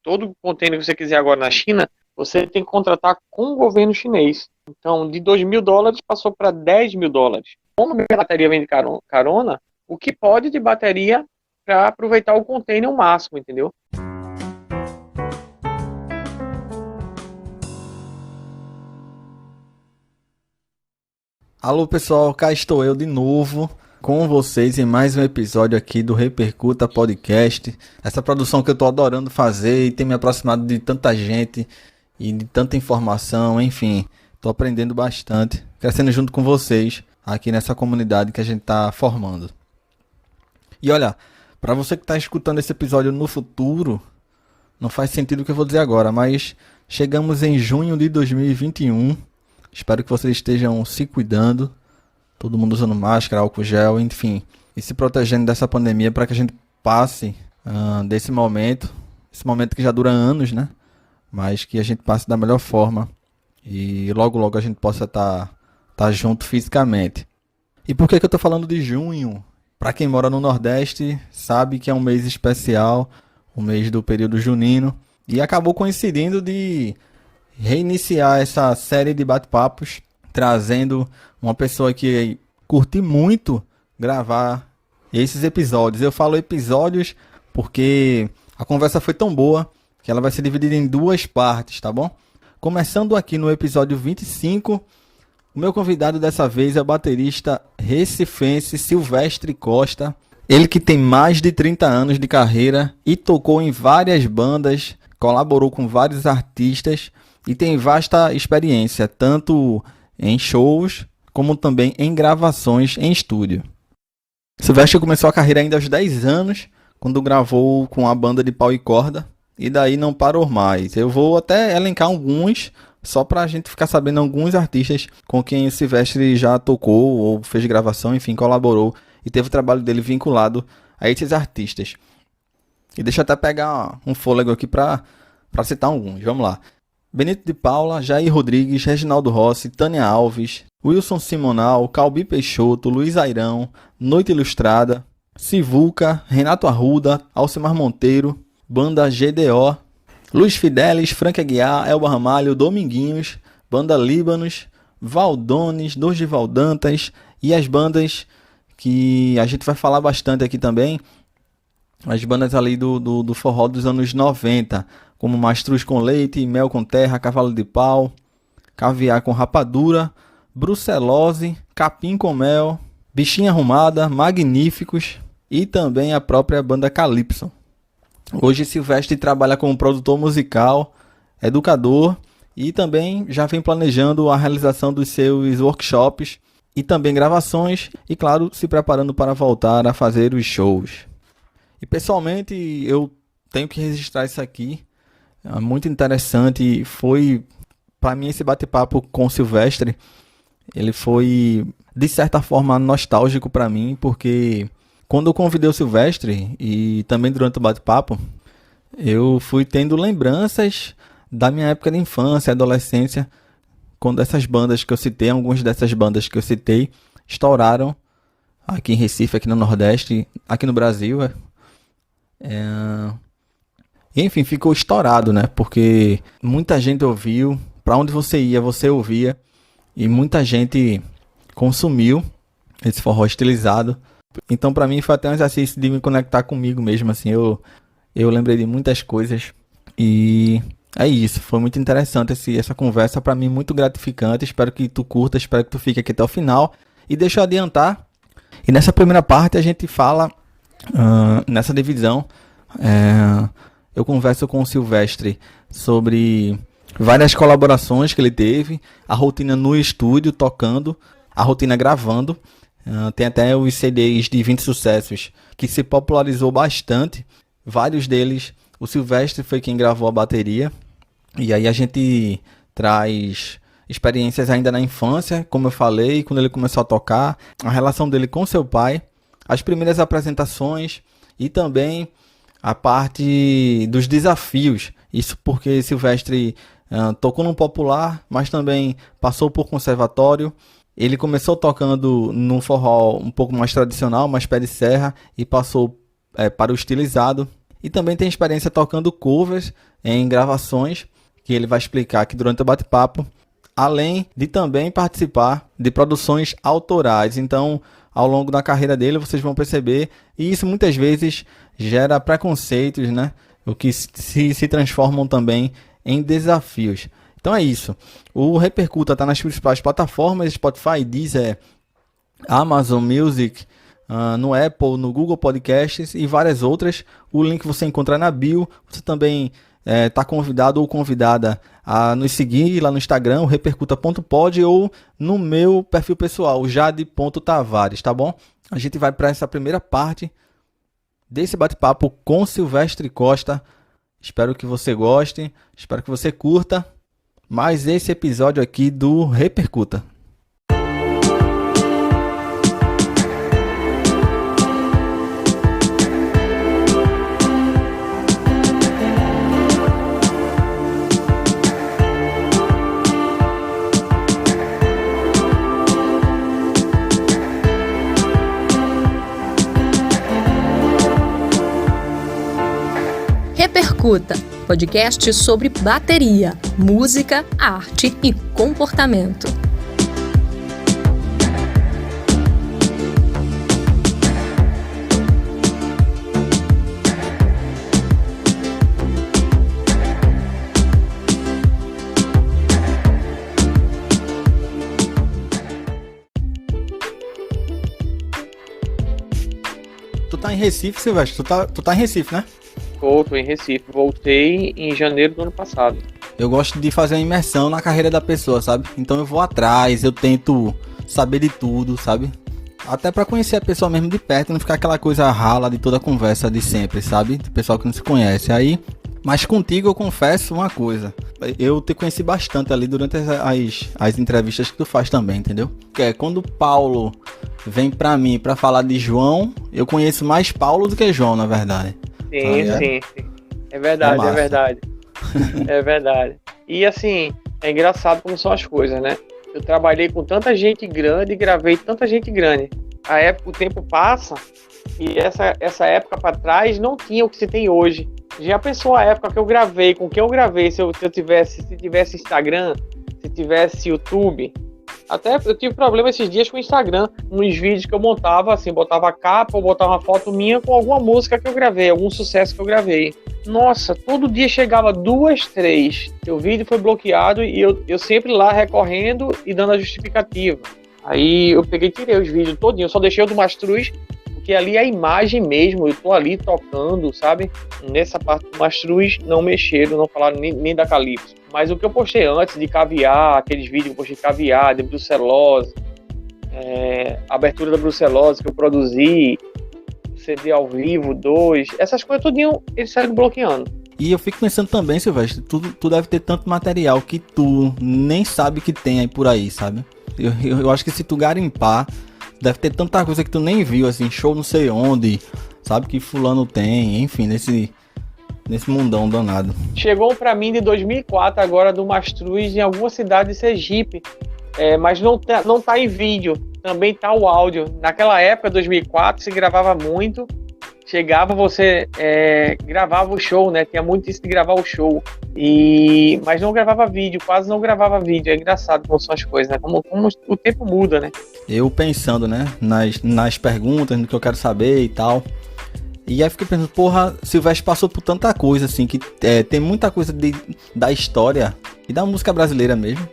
todo container que você quiser agora na China, você tem que contratar com o governo chinês. Então, de $2.000 passou para $10.000. Como a minha bateria vem de carona, o que pode de bateria para aproveitar o container ao máximo, entendeu? Alô pessoal, cá estou eu de novo com vocês em mais um episódio aqui do Repercuta Podcast. Essa produção que eu estou adorando fazer e tem me aproximado de tanta gente e de tanta informação, enfim, estou aprendendo bastante, crescendo junto com vocês aqui nessa comunidade que a gente está formando. E olha, para você que está escutando esse episódio no futuro, não faz sentido o que eu vou dizer agora, mas chegamos em junho de 2021. Espero que vocês estejam se cuidando, todo mundo usando máscara, álcool gel, enfim, e se protegendo dessa pandemia para que a gente passe desse momento, esse momento que já dura anos, né? Mas que a gente passe da melhor forma e logo logo a gente possa estar junto fisicamente. E por que eu estou falando de junho? Para quem mora no Nordeste, sabe que é um mês especial, o mês do período junino, e acabou coincidindo de reiniciar essa série de bate-papos, trazendo uma pessoa que curti muito gravar esses episódios. Eu falo episódios porque a conversa foi tão boa que ela vai ser dividida em duas partes, tá bom? Começando aqui no episódio 25, o meu convidado dessa vez é o baterista recifense Silvestre Costa. Ele que tem mais de 30 anos de carreira e tocou em várias bandas, colaborou com vários artistas e tem vasta experiência, tanto em shows, como também em gravações em estúdio. Silvestre começou a carreira ainda aos 10 anos, quando gravou com a banda de pau e corda, e daí não parou mais. Eu vou até elencar alguns, só para a gente ficar sabendo alguns artistas com quem o Silvestre já tocou, ou fez gravação, enfim, colaborou, e teve o trabalho dele vinculado a esses artistas. E deixa eu até pegar um fôlego aqui para citar alguns, vamos lá. Benito de Paula, Jair Rodrigues, Reginaldo Rossi, Tânia Alves, Wilson Simonal, Calbi Peixoto, Luiz Airão, Noite Ilustrada, Sivuca, Renato Arruda, Alcimar Monteiro, Banda GDO, Luiz Fidelis, Frank Aguiar, Elba Ramalho, Dominguinhos, Banda Líbanos, Valdones, Dorival Dantas e as bandas que a gente vai falar bastante aqui também, as bandas ali do forró dos anos 90, como Mastruz com Leite, Mel com Terra, Cavalo de Pau, Caviar com Rapadura, Brucelose, Capim com Mel, Bichinha Arrumada, Magníficos e também a própria banda Calypso. Hoje Silvestre trabalha como produtor musical, educador e também já vem planejando a realização dos seus workshops e também gravações e, claro, se preparando para voltar a fazer os shows. E pessoalmente eu tenho que registrar isso aqui. É muito interessante. Foi, para mim, esse bate-papo com o Silvestre, ele foi, de certa forma, nostálgico para mim, porque quando eu convidei o Silvestre, e também durante o bate-papo, eu fui tendo lembranças da minha época de infância, adolescência, quando essas bandas que eu citei, algumas dessas bandas que eu citei, estouraram aqui em Recife, aqui no Nordeste, aqui no Brasil. Enfim, ficou estourado, né? Porque muita gente ouviu, para onde você ia, você ouvia, e muita gente consumiu esse forró estilizado. Então, para mim, foi até um exercício de me conectar comigo mesmo, assim, eu lembrei de muitas coisas, e é isso, foi muito interessante essa conversa, para mim, muito gratificante. Espero que tu curta, espero que tu fique aqui até o final, e deixa eu adiantar, e nessa primeira parte a gente fala, nessa divisão, eu converso com o Silvestre sobre várias colaborações que ele teve, a rotina no estúdio tocando, a rotina gravando. Tem até os CDs de 20 sucessos que se popularizou bastante. Vários deles, o Silvestre foi quem gravou a bateria. E aí a gente traz experiências ainda na infância, como eu falei, quando ele começou a tocar, a relação dele com seu pai, as primeiras apresentações e também a parte dos desafios. Isso porque Silvestre tocou no popular, mas também passou por conservatório. Ele começou tocando num forró um pouco mais tradicional, mais pé de serra, e passou para o estilizado. E também tem experiência tocando covers em gravações, que ele vai explicar aqui durante o bate-papo, além de também participar de produções autorais. Então, ao longo da carreira dele, vocês vão perceber, e isso muitas vezes gera preconceitos, né? O que se transformam também em desafios. Então é isso. O Repercuta está nas principais plataformas, Spotify, Deezer, Amazon Music, no Apple, no Google Podcasts e várias outras. O link você encontra na bio. Você também está convidado ou convidada a nos seguir lá no Instagram, o repercuta.pod, ou no meu perfil pessoal, jade.tavares, tá bom? A gente vai para essa primeira parte desse bate-papo com Silvestre Costa. Espero que você goste, espero que você curta mais esse episódio aqui do Repercuta. Repercuta, podcast sobre bateria, música, arte e comportamento. Tu tá em Recife, Silvestre? Tu tá em Recife, né? Tô em Recife. Voltei em janeiro do ano passado. Eu gosto de fazer uma imersão na carreira da pessoa, sabe? Então eu vou atrás, eu tento saber de tudo, sabe? Até pra conhecer a pessoa mesmo de perto, não ficar aquela coisa rala de toda a conversa de sempre, sabe? Do pessoal que não se conhece. Aí, mas contigo eu confesso uma coisa. Eu te conheci bastante ali durante as entrevistas que tu faz também, entendeu? Que é quando o Paulo vem pra mim pra falar de João, eu conheço mais Paulo do que João, na verdade. Sim. É verdade, é verdade. É verdade. E assim, é engraçado como são as coisas, né? Eu trabalhei com tanta gente grande e gravei tanta gente grande. O tempo passa e essa época para trás não tinha o que se tem hoje. Já pensou a época que eu gravei, com quem eu gravei, se tivesse Instagram, se tivesse YouTube? Até eu tive problema esses dias com o Instagram, uns vídeos que eu montava, assim, botava a capa ou botava uma foto minha com alguma música que eu gravei, algum sucesso que eu gravei. Nossa, todo dia chegava 2, 3. O vídeo foi bloqueado e eu sempre lá recorrendo e dando a justificativa. Aí eu peguei e tirei os vídeos todinho, só deixei o do Mastruz, porque ali é a imagem mesmo, eu tô ali tocando, sabe? Nessa parte do Mastruz não mexeram, não falaram nem da Calypso. Mas o que eu postei antes de caviar, aqueles vídeos que eu postei de caviar, de brucelose, abertura da brucelose que eu produzi, CD ao vivo, 2, essas coisas tudinho eles saíram bloqueando. E eu fico pensando também, Silvestre, tu deve ter tanto material que tu nem sabe que tem aí por aí, sabe? Eu acho que se tu garimpar, deve ter tanta coisa que tu nem viu, assim, show não sei onde, sabe, que fulano tem, enfim, nesse mundão danado. Chegou pra mim de 2004 agora do Mastruz em alguma cidade de Sergipe, mas não tá em vídeo, também tá o áudio. Naquela época, 2004, se gravava muito, chegava, você gravava o show, né, tinha muito isso de gravar o show, mas não gravava vídeo, quase não gravava vídeo. É engraçado como são as coisas, né, como o tempo muda, né. Eu pensando, né, nas perguntas, no que eu quero saber e tal. E aí fiquei pensando, porra, Silvestre passou por tanta coisa, assim, que tem muita coisa da história e da música brasileira mesmo.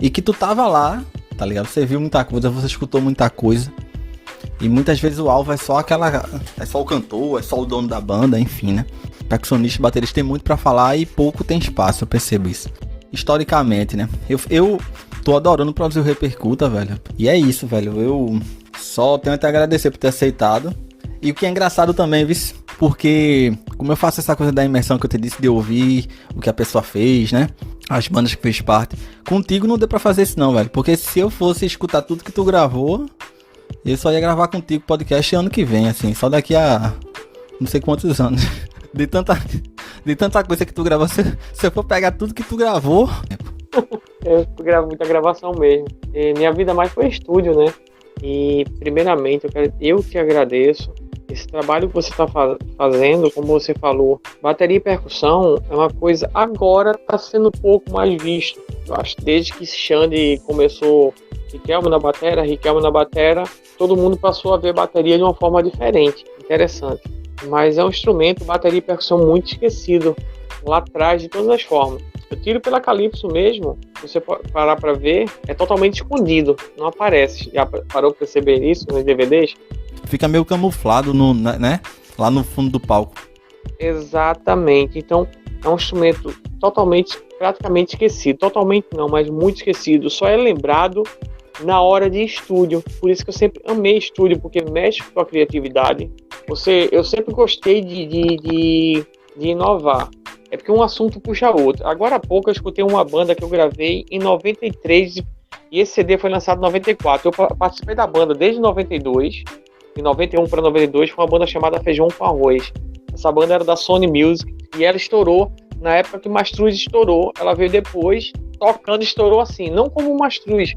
E que tu tava lá, tá ligado? Você viu muita coisa, você escutou muita coisa. E muitas vezes o alvo é só o cantor, é só o dono da banda, enfim, né? Percussionista e baterista tem muito pra falar e pouco tem espaço, eu percebo isso. Historicamente, né? Eu tô adorando produzir o Repercuta, velho. E é isso, velho. Eu só tenho até a agradecer por ter aceitado. E o que é engraçado também, viu? Porque como eu faço essa coisa da imersão que eu te disse, de ouvir o que a pessoa fez, né? As bandas que fez parte. Contigo não deu pra fazer isso não, velho. Porque se eu fosse escutar tudo que tu gravou, eu só ia gravar contigo podcast ano que vem, assim. Só daqui a não sei quantos anos. De tanta coisa que tu gravou. Se eu for pegar tudo que tu gravou... Eu gravo muita gravação mesmo. Minha vida mais foi estúdio, né? E primeiramente eu te agradeço esse trabalho que você está fazendo, como você falou, bateria e percussão é uma coisa agora está sendo um pouco mais visto. Eu acho que desde que Xande começou Riquelme na batera, todo mundo passou a ver bateria de uma forma diferente, interessante. Mas é um instrumento, bateria e percussão, muito esquecido lá atrás de todas as formas. Eu tiro pela Calypso mesmo, se você parar para ver, é totalmente escondido, não aparece. Já parou para perceber isso nos DVDs? Fica meio camuflado, né? Lá no fundo do palco. Exatamente. Então, é um instrumento praticamente esquecido. Totalmente não, mas muito esquecido. Só é lembrado na hora de estúdio. Por isso que eu sempre amei estúdio, porque mexe com a criatividade. Eu sempre gostei de inovar. É porque um assunto puxa outro. Agora há pouco eu escutei uma banda que eu gravei em 93 e esse CD foi lançado em 94. Eu participei da banda desde 92. Em 91 para 92 foi uma banda chamada Feijão com Arroz. Essa banda era da Sony Music e ela estourou na época que o Mastruz estourou. Ela veio depois tocando, estourou assim, não como o Mastruz,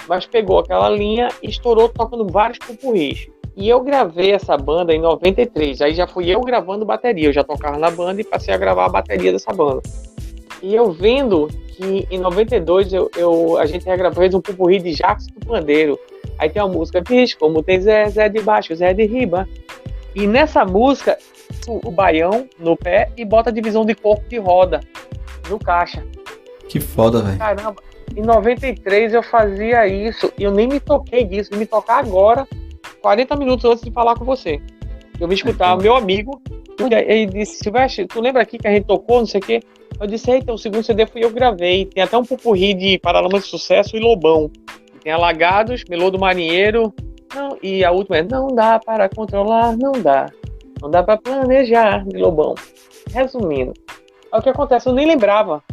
mas pegou aquela linha e estourou tocando vários pupurris. E eu gravei essa banda em 93, aí já fui eu gravando bateria, eu já tocava na banda e passei a gravar a bateria dessa banda. E eu vendo que em 92 a gente regravou, fez um pupurri de Jacques do Pandeiro. Aí tem uma música, diz como tem Zé, Zé de baixo, Zé de riba. E nessa música, o baião no pé e bota a divisão de corpo de roda no caixa. Que foda, velho. Caramba, em 93 eu fazia isso e eu nem me toquei disso, me tocar agora, 40 minutos antes de falar com você. Eu me escutava, meu amigo, ele disse, Silvestre, tu lembra aqui que a gente tocou, não sei o quê? Eu disse, eita, o segundo CD fui eu gravei. Tem até um pupurri de Paralamas de Sucesso e Lobão. Tem Alagados, Melô do Marinheiro, não, e a última é Não Dá Para Controlar, Não Dá Para Planejar, de Lobão. Resumindo, o que acontece, eu nem lembrava.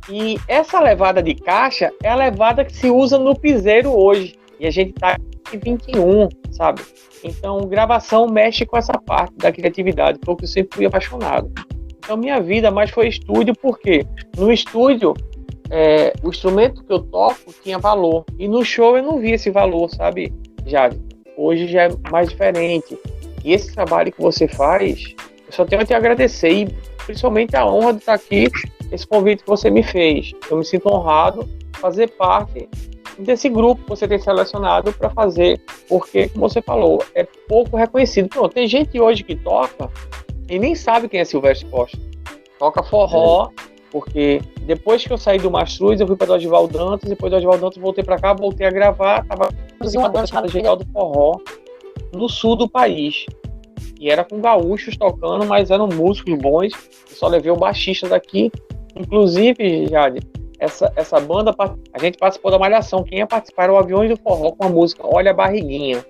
E essa levada de caixa é a levada que se usa no piseiro hoje. E a gente tá em 21, sabe? Então, gravação mexe com essa parte da criatividade, porque eu sempre fui apaixonado. Então, minha vida mais foi estúdio, porque no estúdio, o instrumento que eu toco tinha valor. E no show eu não vi esse valor, sabe, Jade? Hoje já é mais diferente. E esse trabalho que você faz, eu só tenho a te agradecer. E principalmente a honra de estar aqui, esse convite que você me fez. Eu me sinto honrado de fazer parte desse grupo que você tem selecionado para fazer, porque, como você falou, é pouco reconhecido. Pronto, tem gente hoje que toca e nem sabe quem é Silvestre Costa. Toca forró, porque depois que eu saí do Mastruz, eu fui para Dorival Dantas, depois do Dorival Dantas voltei para cá, voltei a gravar, estava fazendo uma banda chamada Geral do Forró, no sul do país. E era com gaúchos tocando, mas eram músicos bons, eu só levei o baixista daqui. Inclusive, Jade, essa banda, a gente participou da Malhação. Quem ia participar era o Aviões do Forró com a música Olha a Barriguinha.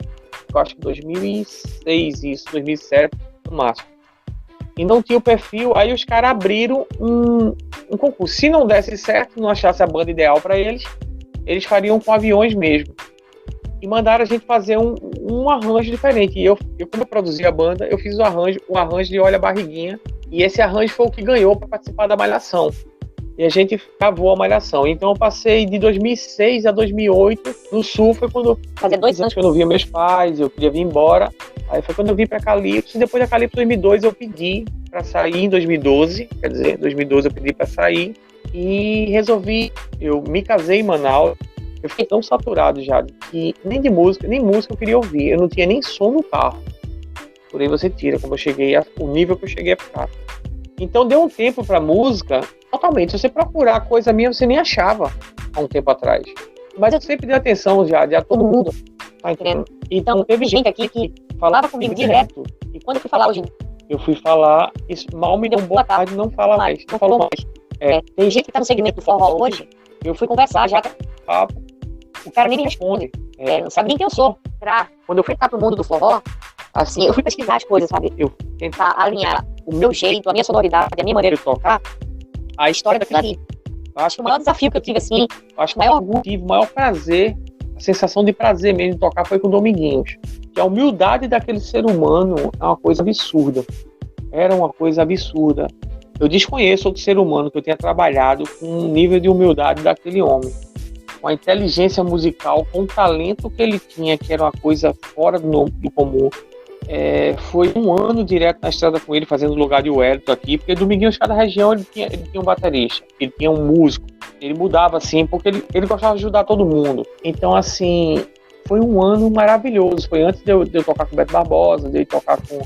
Eu acho que 2006, isso, 2007, no máximo. E não tinha o perfil, aí os caras abriram um concurso. Se não desse certo, não achasse a banda ideal para eles fariam com Aviões mesmo. E mandaram a gente fazer um arranjo diferente. E como eu produzi a banda, eu fiz um arranjo de Olha a Barriguinha. E esse arranjo foi o que ganhou para participar da Malhação. E a gente cavou a Malhação. Então eu passei de 2006 a 2008 no Sul. Foi quando fazia 2 anos que eu não via meus pais, eu queria vir embora. Aí foi quando eu vim para Calypso. E depois da Calypso 2002 eu pedi para sair em 2012. Quer dizer, em 2012 eu pedi para sair. E resolvi, eu me casei em Manaus. Eu fiquei tão saturado já que nem música eu queria ouvir. Eu não tinha nem som no carro. Por aí você tira como eu cheguei, o nível que eu cheguei a ficar. Então deu um tempo pra música, totalmente. Se você procurar coisa minha, você nem achava há um tempo atrás. Mas eu sempre dei atenção já a todo mundo, tá entendendo? Então teve gente aqui que falava comigo direto. E quando eu fui falar hoje, eu fui falar, isso mal me deu boa tarde, não fala mais, não falou mais. Tem gente que tá no segmento do forró hoje, eu fui conversar já, papo, o cara nem me responde, não sabe nem quem eu sou. Quando eu fui estar pro mundo do forró, assim, eu fui pesquisar as coisas, sabe? Eu tentar alinhar o meu jeito, a minha sonoridade, a minha maneira de tocar, a história daquilo ali. Eu acho que o maior desafio que eu tive, assim, o maior orgulho, o maior prazer, a sensação de prazer mesmo de tocar foi com o Dominguinhos. Que a humildade daquele ser humano é uma coisa absurda. Era uma coisa absurda. Eu desconheço outro ser humano que eu tenha trabalhado com um nível de humildade daquele homem. Com a inteligência musical, com o talento que ele tinha, que era uma coisa fora do comum. Foi um ano direto na estrada com ele, fazendo lugar de Wellington aqui, porque Dominguinhos, cada região, ele tinha um baterista, ele tinha um músico, ele mudava assim, porque ele gostava de ajudar todo mundo. Então, assim, foi um ano maravilhoso. Foi antes de eu tocar com o Beto Barbosa, de eu tocar com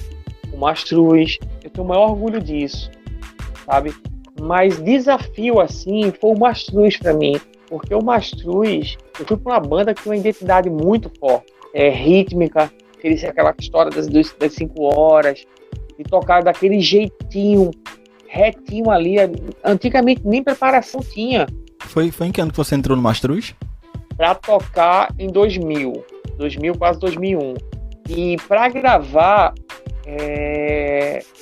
o Mastruz. Eu tenho o maior orgulho disso, sabe? Mas desafio, assim, foi o Mastruz pra mim, porque o Mastruz, eu fui pra uma banda que tinha uma identidade muito forte, rítmica, aquela história das 5 horas, e tocar daquele jeitinho, retinho ali. Antigamente nem preparação tinha. Foi em que ano que você entrou no Mastruz? Pra tocar em 2000, quase 2001. E pra gravar,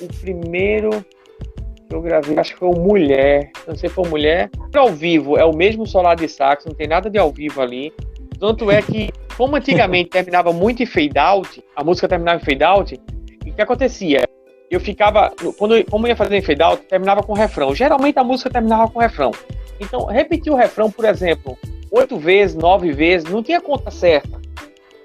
o primeiro que eu gravei, acho que foi o Mulher. Não sei se foi o Mulher. Ao vivo, é o mesmo solar de sax, não tem nada de ao vivo ali. Tanto é que, como antigamente terminava muito em fade out, a música terminava em fade out, e o que acontecia? Eu ficava, como eu ia fazer em fade out, terminava com refrão. Geralmente a música terminava com refrão. Então, repetir o refrão, por exemplo, 8 vezes, 9 vezes, não tinha conta certa.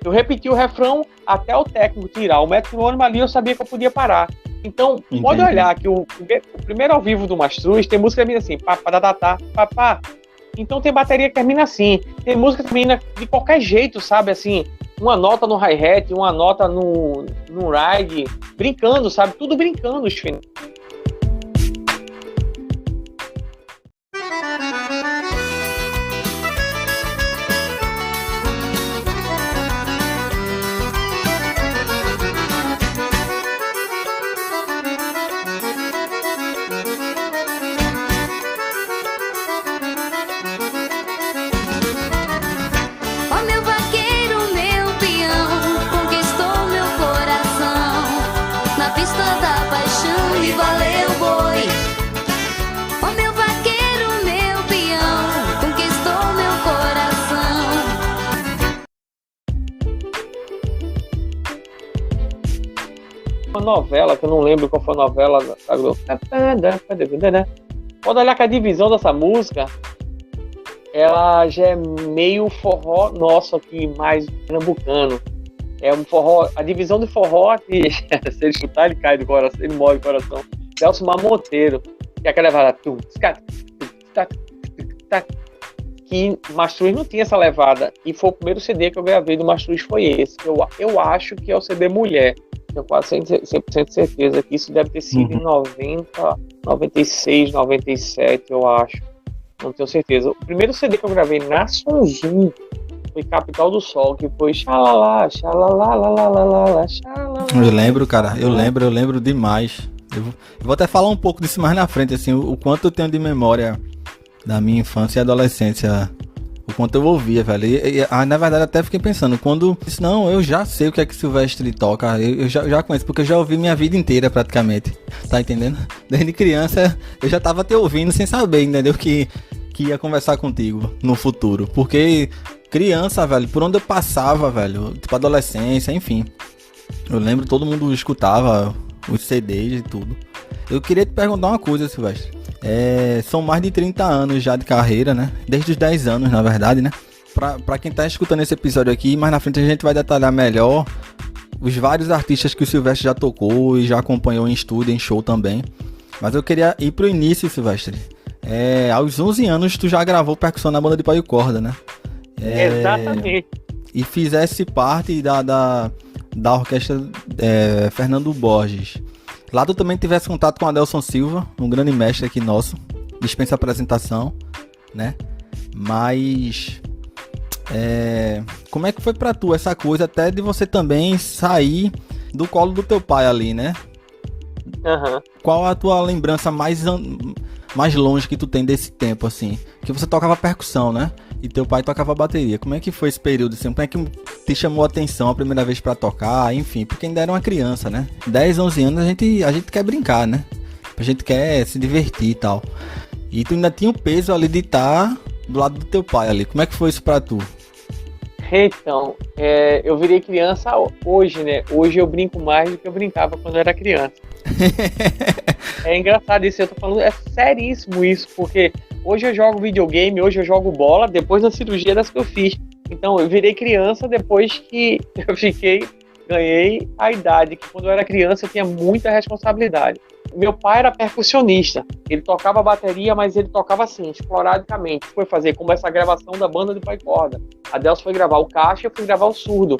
Eu repeti o refrão até o técnico tirar o metrônomo ali, eu sabia que eu podia parar. Então, entendi. Pode olhar que o primeiro ao vivo do Mastruz tem música que termina assim, papá, papá. Então tem bateria que termina assim, tem música que termina de qualquer jeito, sabe, assim, uma nota no hi-hat, uma nota no ride, brincando, sabe, tudo brincando, os finais. Uma novela, que eu não lembro qual foi a novela, sabe? Pode olhar que a divisão dessa música, ela já é meio forró nosso aqui, mais pernambucano. É um forró, a divisão de forró, que se ele chutar, ele cai do coração, ele morre do coração. Celso Monteiro, que é aquela levada, que Mastruz não tinha essa levada, e foi o primeiro CD que eu gravei do Mastruz, foi esse. Eu acho que é o CD Mulher. Tenho quase 100% de certeza que isso deve ter sido em 90, 96, 97, eu acho. Não tenho certeza. O primeiro CD que eu gravei na Sonzum foi Capital do Sol, que foi xalala, xalala, lalala, xalala. Eu lembro, cara, eu lembro demais. Eu vou até falar um pouco disso mais na frente, assim, o quanto eu tenho de memória da minha infância e adolescência, o quanto eu ouvia, velho. Na verdade, até fiquei pensando, quando disse, não, eu já sei o que é que Silvestre toca, eu já conheço, porque eu já ouvi minha vida inteira, praticamente. Tá entendendo? Desde criança, eu já tava te ouvindo sem saber, entendeu? Que ia conversar contigo no futuro. Porque criança, velho, por onde eu passava, velho, tipo adolescência, enfim. Eu lembro, todo mundo escutava os CDs e tudo. Eu queria te perguntar uma coisa, Silvestre. São mais de 30 anos já de carreira, né? Desde os 10 anos, na verdade, né? Pra quem tá escutando esse episódio aqui, mais na frente a gente vai detalhar melhor os vários artistas que o Silvestre já tocou e já acompanhou em estúdio, em show também. Mas eu queria ir pro início, Silvestre. Aos 11 anos tu já gravou percussão na banda de pau e corda, né? Exatamente. E fizesse parte da orquestra Fernando Borges. Lá tu também tivesse contato com Adelson Silva, um grande mestre aqui nosso. Dispensa apresentação, né? Mas como é que foi pra tu essa coisa até de você também sair do colo do teu pai ali, né? Uhum. Qual a tua lembrança mais longe que tu tem desse tempo, assim? Que você tocava percussão, né? E teu pai tocava bateria. Como é que foi esse período, assim? Como é que te chamou a atenção a primeira vez pra tocar? Enfim, porque ainda era uma criança, né? 10, 11 anos a gente quer brincar, né? A gente quer se divertir e tal. E tu ainda tinha o peso ali de estar do lado do teu pai ali. Como é que foi isso pra tu? Então, eu virei criança hoje, né? Hoje eu brinco mais do que eu brincava quando eu era criança. É engraçado isso, eu tô falando, é seríssimo isso, porque hoje eu jogo videogame, hoje eu jogo bola, depois da cirurgia das que eu fiz. Então eu virei criança depois que eu fiquei ganhei a idade que quando eu era criança eu tinha muita responsabilidade. Meu pai era percussionista, ele tocava bateria, mas ele tocava assim, esporadicamente. Foi fazer como essa gravação da banda de pai corda. A Delcio foi gravar o caixa e eu fui gravar o surdo.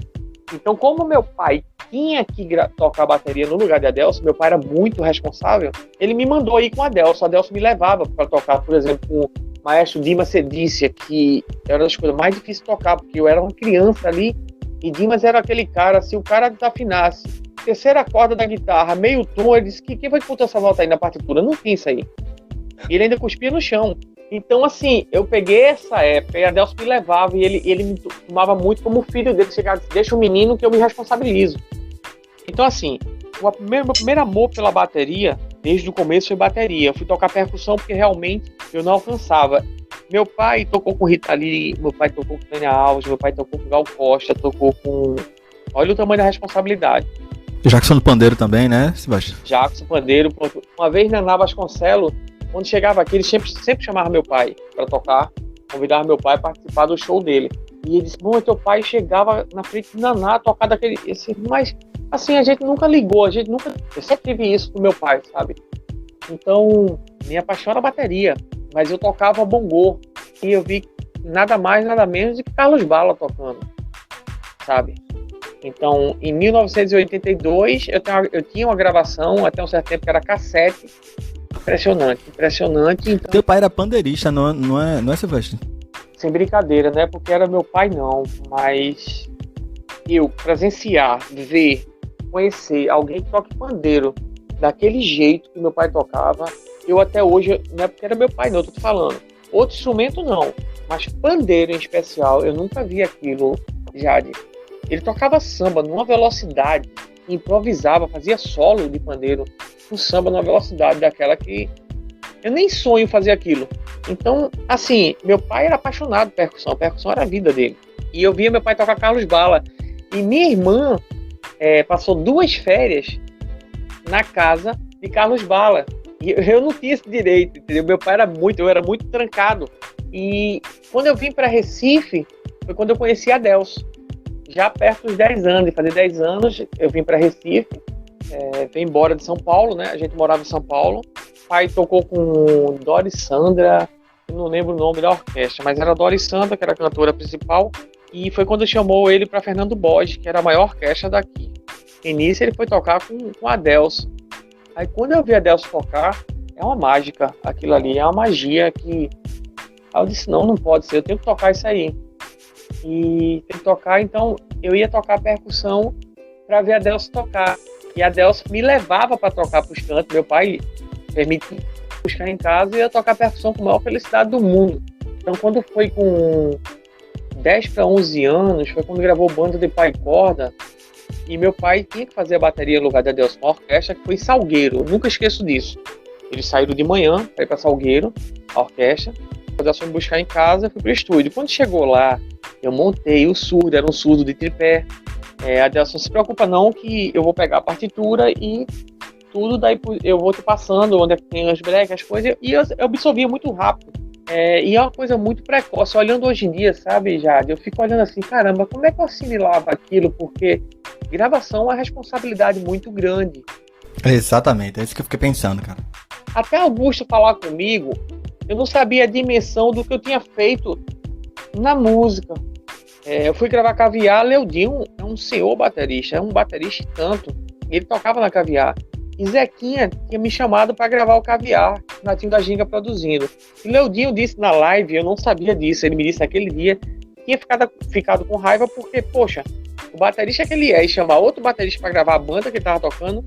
Então, como meu pai tinha que tocar bateria no lugar de Adelso, meu pai era muito responsável, ele me mandou ir com a Adelso me levava para tocar, por exemplo, com o maestro Dimas Cedícia, que era uma das coisas mais difíceis de tocar, porque eu era uma criança ali, e Dimas era aquele cara, se o cara desafinasse terceira corda da guitarra, meio tom, ele disse que quem vai botar essa volta aí na partitura? Não tem isso aí. E ele ainda cuspia no chão. Então, assim, eu peguei essa época e a Adelso me levava e ele me tomava muito como filho dele. Chegava e disse, deixa o menino que eu me responsabilizo. Então, assim, meu primeiro amor pela bateria, desde o começo, foi bateria. Eu fui tocar percussão porque realmente eu não alcançava. Meu pai tocou com Rita Lee, meu pai tocou com Tânia Alves, meu pai tocou com Gal Costa, tocou com... Olha o tamanho da responsabilidade. Jackson do Pandeiro também, né, Sebastião? Jackson Pandeiro. Uma vez na Ná Vasconcelos, quando chegava aqui, ele sempre chamava meu pai para tocar, convidava meu pai a participar do show dele. E ele disse, bom, teu pai chegava na frente de Naná, tocar daquele... Mas, assim, a gente nunca ligou, eu sempre tive isso com meu pai, sabe? Então, minha paixão era bateria, mas eu tocava bongô, e eu vi nada mais, nada menos do que Carlos Bala tocando, sabe? Então, em 1982, eu tinha uma gravação, até um certo tempo, que era cassete. Impressionante. Então, teu pai era pandeirista, não é, Sebastião? Sem brincadeira, né? Porque era meu pai, não. Mas eu presenciar, ver, conhecer alguém que toque pandeiro daquele jeito que meu pai tocava, eu até hoje, não é porque era meu pai, não, eu tô te falando. Outro instrumento, não. Mas pandeiro em especial, eu nunca vi aquilo, Jade. Ele tocava samba numa velocidade, improvisava, fazia solo de pandeiro com samba numa velocidade daquela que eu nem sonho fazer aquilo. Então, assim, meu pai era apaixonado por percussão, a percussão era a vida dele. E eu via meu pai tocar Carlos Bala. E minha irmã passou 2 férias na casa de Carlos Bala. E eu não tinha esse direito, entendeu? Meu pai eu era muito trancado. E quando eu vim para Recife, foi quando eu conheci a Adelso. Já perto dos 10 anos, de fazer 10 anos, eu vim para Recife, vim embora de São Paulo, né? A gente morava em São Paulo. O pai tocou com Doris Sandra, eu não lembro o nome da orquestra, mas era Doris Sandra, que era a cantora principal, e foi quando chamou ele para Fernando Borges, que era a maior orquestra daqui. No início ele foi tocar com a Adelso. Aí quando eu vi a Adelso tocar, é uma mágica, aquilo ali é uma magia que... Aí eu disse, não pode ser, eu tenho que tocar isso aí. E tem que tocar, então eu ia tocar percussão para ver a Adelso tocar. E a Adelso me levava para tocar para os cantos. Meu pai permitia buscar em casa e ia tocar percussão com a maior felicidade do mundo. Então, quando foi com 10 para 11 anos, foi quando gravou Banda de Pai Corda. E meu pai tinha que fazer a bateria no lugar da Adelso, uma orquestra que foi em Salgueiro. Eu nunca esqueço disso. Eles saíram de manhã para ir para Salgueiro, a orquestra. A Adelso foi me buscar em casa, fui para o estúdio. Quando chegou lá, eu montei o surdo, era um surdo de tripé. A Adelso, não se preocupa não, que eu vou pegar a partitura e tudo, daí eu vou te passando onde é que tem as breaks, as coisas, e eu absorvia muito rápido. E é uma coisa muito precoce. Olhando hoje em dia, sabe, Jade, eu fico olhando assim, caramba, como é que eu assimilava aquilo? Porque gravação é uma responsabilidade muito grande. Exatamente, é isso que eu fiquei pensando, cara. Até Augusto falar comigo, eu não sabia a dimensão do que eu tinha feito na música. Eu fui gravar Caviar, Leodinho é um senhor baterista, é um baterista e tanto. Ele tocava na Caviar. E Zequinha tinha me chamado para gravar o Caviar, Natinho da Ginga produzindo. E Leodinho disse na live, eu não sabia disso, ele me disse naquele dia, tinha ficado com raiva porque, poxa, o baterista que ele é, e chamar outro baterista para gravar a banda que ele tava tocando.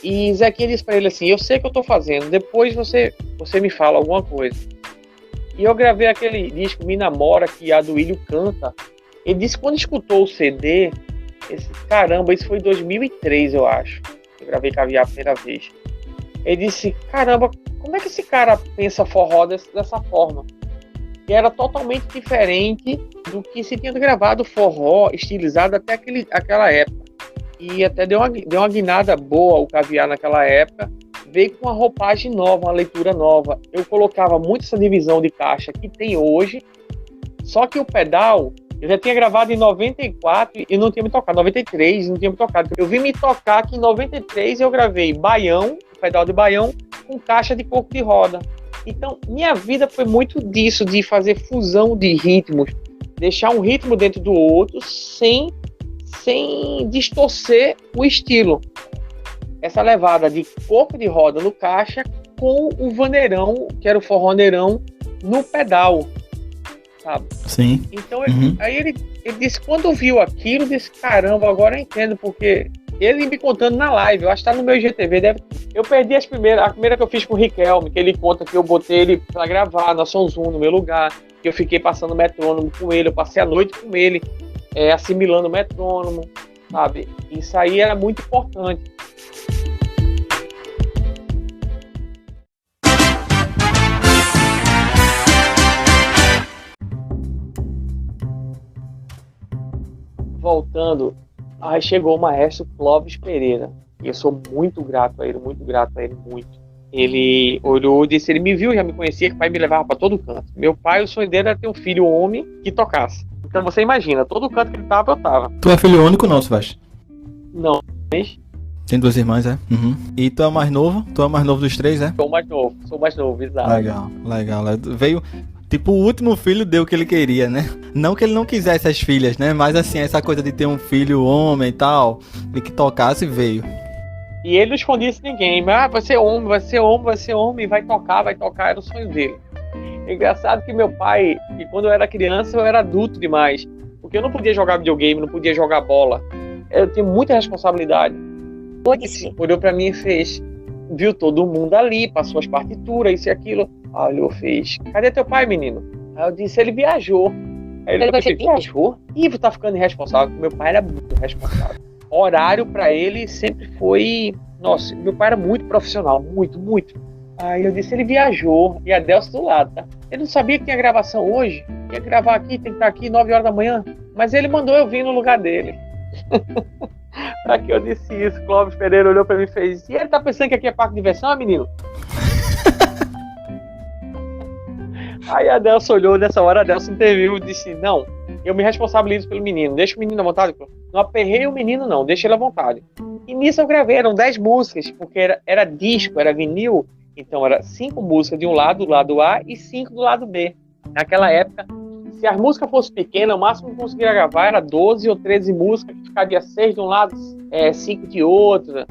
E Zequinha disse para ele assim, eu sei o que eu tô fazendo, depois você me fala alguma coisa. E eu gravei aquele disco Me Namora, que a Duílio canta. Ele disse que quando escutou o CD, caramba, isso foi em 2003, eu acho. Eu gravei Caviar a primeira vez. Ele disse, caramba, como é que esse cara pensa forró dessa forma? Que era totalmente diferente do que se tinha gravado forró estilizado até aquela época. E até deu uma guinada boa o Caviar naquela época. Veio com uma roupagem nova, uma leitura nova. Eu colocava muito essa divisão de caixa que tem hoje, só que o pedal Eu já tinha gravado em 94 e não tinha me tocado. 93 não tinha me tocado. Eu vim me tocar que em 93 eu gravei baião, pedal de baião, com caixa de corpo de roda. Então, minha vida foi muito disso, de fazer fusão de ritmos, deixar um ritmo dentro do outro sem distorcer o estilo. Essa levada de corpo de roda no caixa com o vaneirão, que era o forroneirão, no pedal, sabe? Sim. Então, aí ele disse, quando viu aquilo, disse, caramba, agora eu entendo, porque ele me contando na live, eu acho que tá no meu IGTV, eu perdi a primeira que eu fiz com o Riquelme, que ele conta que eu botei ele pra gravar na Som Zoom no meu lugar, que eu fiquei passando metrônomo com ele, eu passei a noite com ele, assimilando o metrônomo, sabe? Isso aí era muito importante. Voltando, aí chegou o maestro Clóvis Pereira. E eu sou muito grato a ele, muito. Ele olhou e disse, ele me viu, já me conhecia, que o pai me levava para todo canto. Meu pai, o sonho dele era ter um filho homem que tocasse. Então você imagina, todo canto que ele tava, eu tava. Tu é filho único não, Sebastião? Não, mas... Tem 2 irmãs, é? Uhum. E tu é o mais novo? Tu é o mais novo dos 3, é? Sou o mais novo, exato. Legal. Veio... Tipo, o último filho deu o que ele queria, né? Não que ele não quisesse as filhas, né? Mas assim, essa coisa de ter um filho homem e tal, e que tocasse, veio. E ele não escondia isso ninguém. Mas vai ser homem, vai tocar, era o sonho dele. É engraçado que meu pai, que quando eu era criança, eu era adulto demais. Porque eu não podia jogar videogame, não podia jogar bola. Eu tinha muita responsabilidade. Ele olhou pra mim e fez... Viu todo mundo ali, passou as partituras, isso e aquilo. Aí olhou, fez, cadê teu pai, menino? Aí eu disse, ele viajou. Aí ele falou, viajou? Ivo tá ficando irresponsável. Meu pai era muito responsável. Horário pra ele sempre foi... Nossa, meu pai era muito profissional, muito. Aí eu disse, ele viajou. E a Delcio do lado, tá? Ele não sabia que tinha gravação hoje. Ia gravar aqui, tem que estar aqui 9 horas da manhã. Mas ele mandou eu vir no lugar dele. Pra que eu disse isso, Clóvis Pereira olhou pra mim e fez, e ele tá pensando que aqui é parque de diversão, menino? Aí a Delcio olhou, nessa hora a Delcio interviu e disse, não, eu me responsabilizo pelo menino, deixa o menino à vontade, não aperrei o menino não, deixa ele à vontade. E nisso eu gravei, eram 10 músicas, porque era disco, era vinil, então era 5 músicas de um lado, do lado A, e 5 do lado B. Naquela época, se as músicas fossem pequenas, o máximo que eu conseguia gravar era 12 ou 13 músicas, que ficaria 6 de um lado, 5 de outro,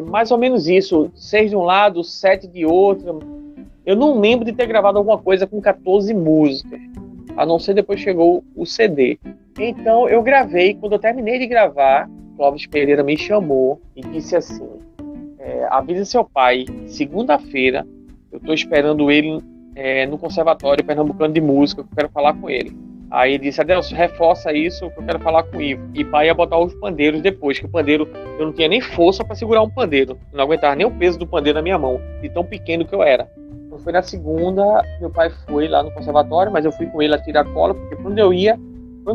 mais ou menos isso, 6 de um lado, 7 de outro. Eu não lembro de ter gravado alguma coisa com 14 músicas, a não ser depois chegou o CD. Então eu gravei, quando eu terminei de gravar, Clóvis Pereira me chamou e disse assim, avisa seu pai, segunda-feira, eu estou esperando ele no Conservatório Pernambucano de Música, que eu quero falar com ele. Aí ele disse, Adelso, reforça isso, que eu quero falar com o Ivo. E pai ia botar os pandeiros depois, que o pandeiro, eu não tinha nem força para segurar um pandeiro. Eu não aguentava nem o peso do pandeiro na minha mão, de tão pequeno que eu era. Então foi na segunda, meu pai foi lá no conservatório, mas eu fui com ele a tirar cola, porque quando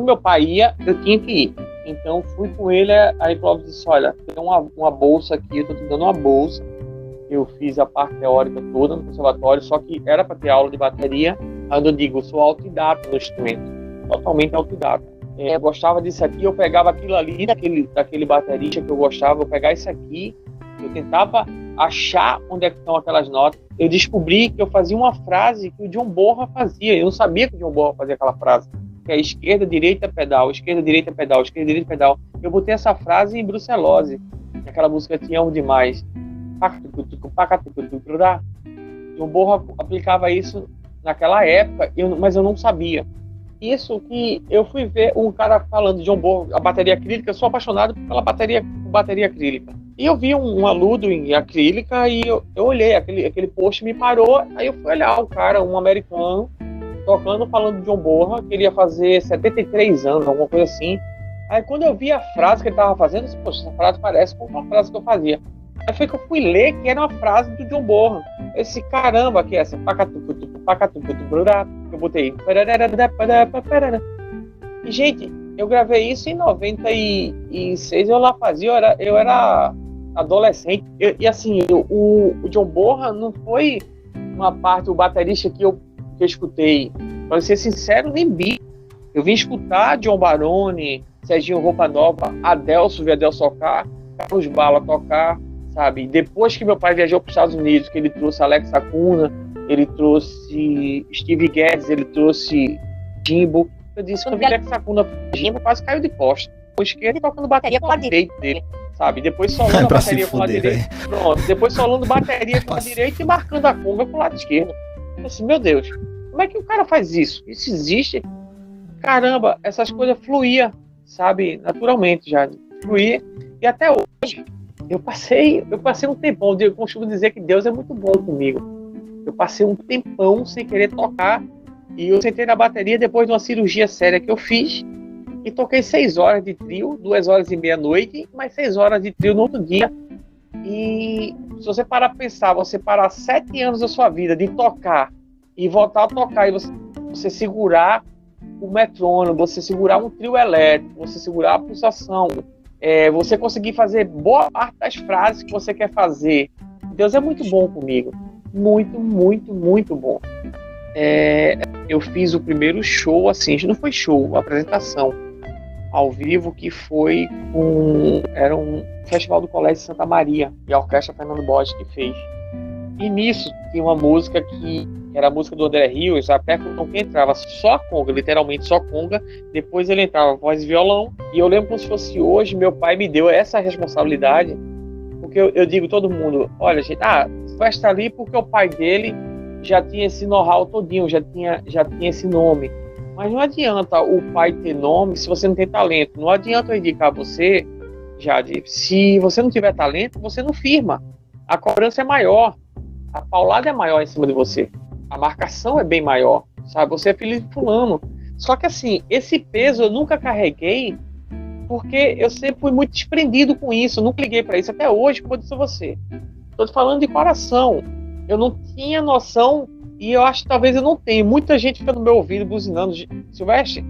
meu pai ia, eu tinha que ir. Então fui com ele, aí Clóvis disse, olha, tem uma bolsa aqui, eu tô te dando uma bolsa. Eu fiz a parte teórica toda no conservatório, só que era para ter aula de bateria. Aí eu digo, eu sou autodidata no instrumento, totalmente autodidata. Eu gostava disso aqui, eu pegava aquilo ali, daquele baterista que eu gostava, eu pegava isso aqui, eu tentava achar onde é que estão aquelas notas. Eu descobri que eu fazia uma frase que o John Borra fazia, eu não sabia que o John Borra fazia aquela frase, que é esquerda, direita, pedal, esquerda, direita, pedal, esquerda, direita, pedal. Eu botei essa frase em brucelose, aquela música Te Amo Demais. John Borra aplicava isso naquela época, mas eu não sabia. Isso que eu fui ver um cara falando de John Borra, a bateria acrílica, eu sou apaixonado pela bateria acrílica. E eu vi um aludo em acrílica e eu olhei, aquele post me parou, aí eu fui olhar o cara, um americano, tocando, falando de John Borra, que ele ia fazer 73 anos, alguma coisa assim. Aí quando eu vi a frase que ele estava fazendo, eu disse, poxa, essa frase parece com uma frase que eu fazia. Aí foi que eu fui ler que era uma frase do John Borra. Esse caramba que é essa, eu botei. E, gente, eu gravei isso em 96, eu lá fazia, eu era adolescente. E assim, o John Borra não foi uma parte, o baterista que eu escutei, para ser sincero, nem vi. Eu vim escutar John Barone, Serginho Roupa Nova, Adelso, vi Adelso tocar, Carlos Bala tocar, sabe? Depois que meu pai viajou para os Estados Unidos, que ele trouxe Alex Acuna, ele trouxe Steve Guedes, ele trouxe Jimbo. Eu disse, quando eu vi Alex Acuna, Jimbo quase caiu de costa. O esquerdo tocando bateria com o lado direito dele, sabe? Depois solando a bateria com o lado direito. Pronto, depois solando bateria com o lado direito e marcando a conga com o lado esquerdo. Eu disse, meu Deus, como é que o cara faz isso? Isso existe? Caramba, essas coisas fluíam, sabe? Naturalmente já. Fluía. E até hoje, eu passei um tempão. Eu costumo dizer que Deus é muito bom comigo. Eu passei um tempão sem querer tocar. E eu sentei na bateria depois de uma cirurgia séria que eu fiz. E toquei 6 horas de trio, 2 horas e meia à noite, mais 6 horas de trio no outro dia. E se você parar para pensar, você parar 7 anos da sua vida de tocar e voltar a tocar e você segurar o metrônomo, você segurar um trio elétrico, você segurar a pulsação, você conseguir fazer boa parte das frases que você quer fazer. Deus é muito bom comigo. Muito, muito, muito bom. Eu fiz o primeiro show, assim, não foi show, apresentação ao vivo, que foi era um festival do Colégio de Santa Maria, e a Orquestra Fernando Borges que fez. E nisso tinha uma música que era a música do André Rios, a percussão que entrava só conga, literalmente só conga, depois ele entrava voz e violão, e eu lembro como se fosse hoje, meu pai me deu essa responsabilidade, porque eu digo todo mundo, olha gente, vai estar ali porque o pai dele já tinha esse know-how todinho, já tinha esse nome. Mas não adianta o pai ter nome se você não tem talento. Não adianta eu indicar você, Jade, se você não tiver talento, você não firma. A cobrança é maior, a paulada é maior em cima de você, a marcação é bem maior, sabe? Você é filho de fulano. Só que assim, esse peso eu nunca carreguei, porque eu sempre fui muito desprendido com isso, eu nunca liguei para isso até hoje, como eu disse a você. Estou te falando de coração. Eu não tinha noção, e eu acho que talvez eu não tenha. Muita gente fica no meu ouvido buzinando. Silvestre,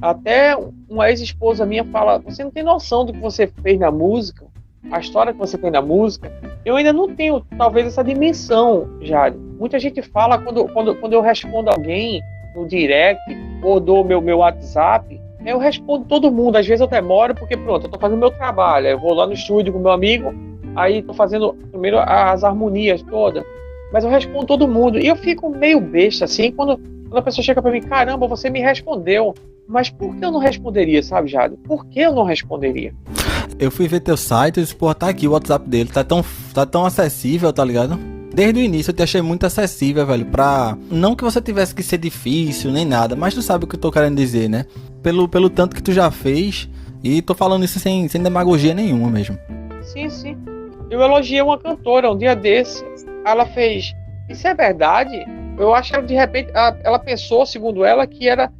até uma ex-esposa minha fala, você não tem noção do que você fez na música, a história que você tem na música. Eu ainda não tenho, talvez, essa dimensão, Jade. Muita gente fala, quando eu respondo alguém no direct, ou dou meu WhatsApp, eu respondo todo mundo. Às vezes eu demoro, porque pronto, eu estou fazendo meu trabalho. Eu vou lá no estúdio com meu amigo, aí estou fazendo primeiro as harmonias todas, mas eu respondo todo mundo, e eu fico meio besta, assim, quando a pessoa chega para mim, caramba, você me respondeu, mas por que eu não responderia, sabe, Jade? Por que eu não responderia? Eu fui ver teu site e disse, pô, tá aqui o WhatsApp dele, tá tão acessível, tá ligado? Desde o início eu te achei muito acessível, velho, não que você tivesse que ser difícil, nem nada, mas tu sabe o que eu tô querendo dizer, né? Pelo tanto que tu já fez, e tô falando isso sem demagogia nenhuma mesmo. Sim, sim. Eu elogiei uma cantora um dia desse, ela fez, isso é verdade? Eu acho que ela, de repente, ela pensou, segundo ela, que era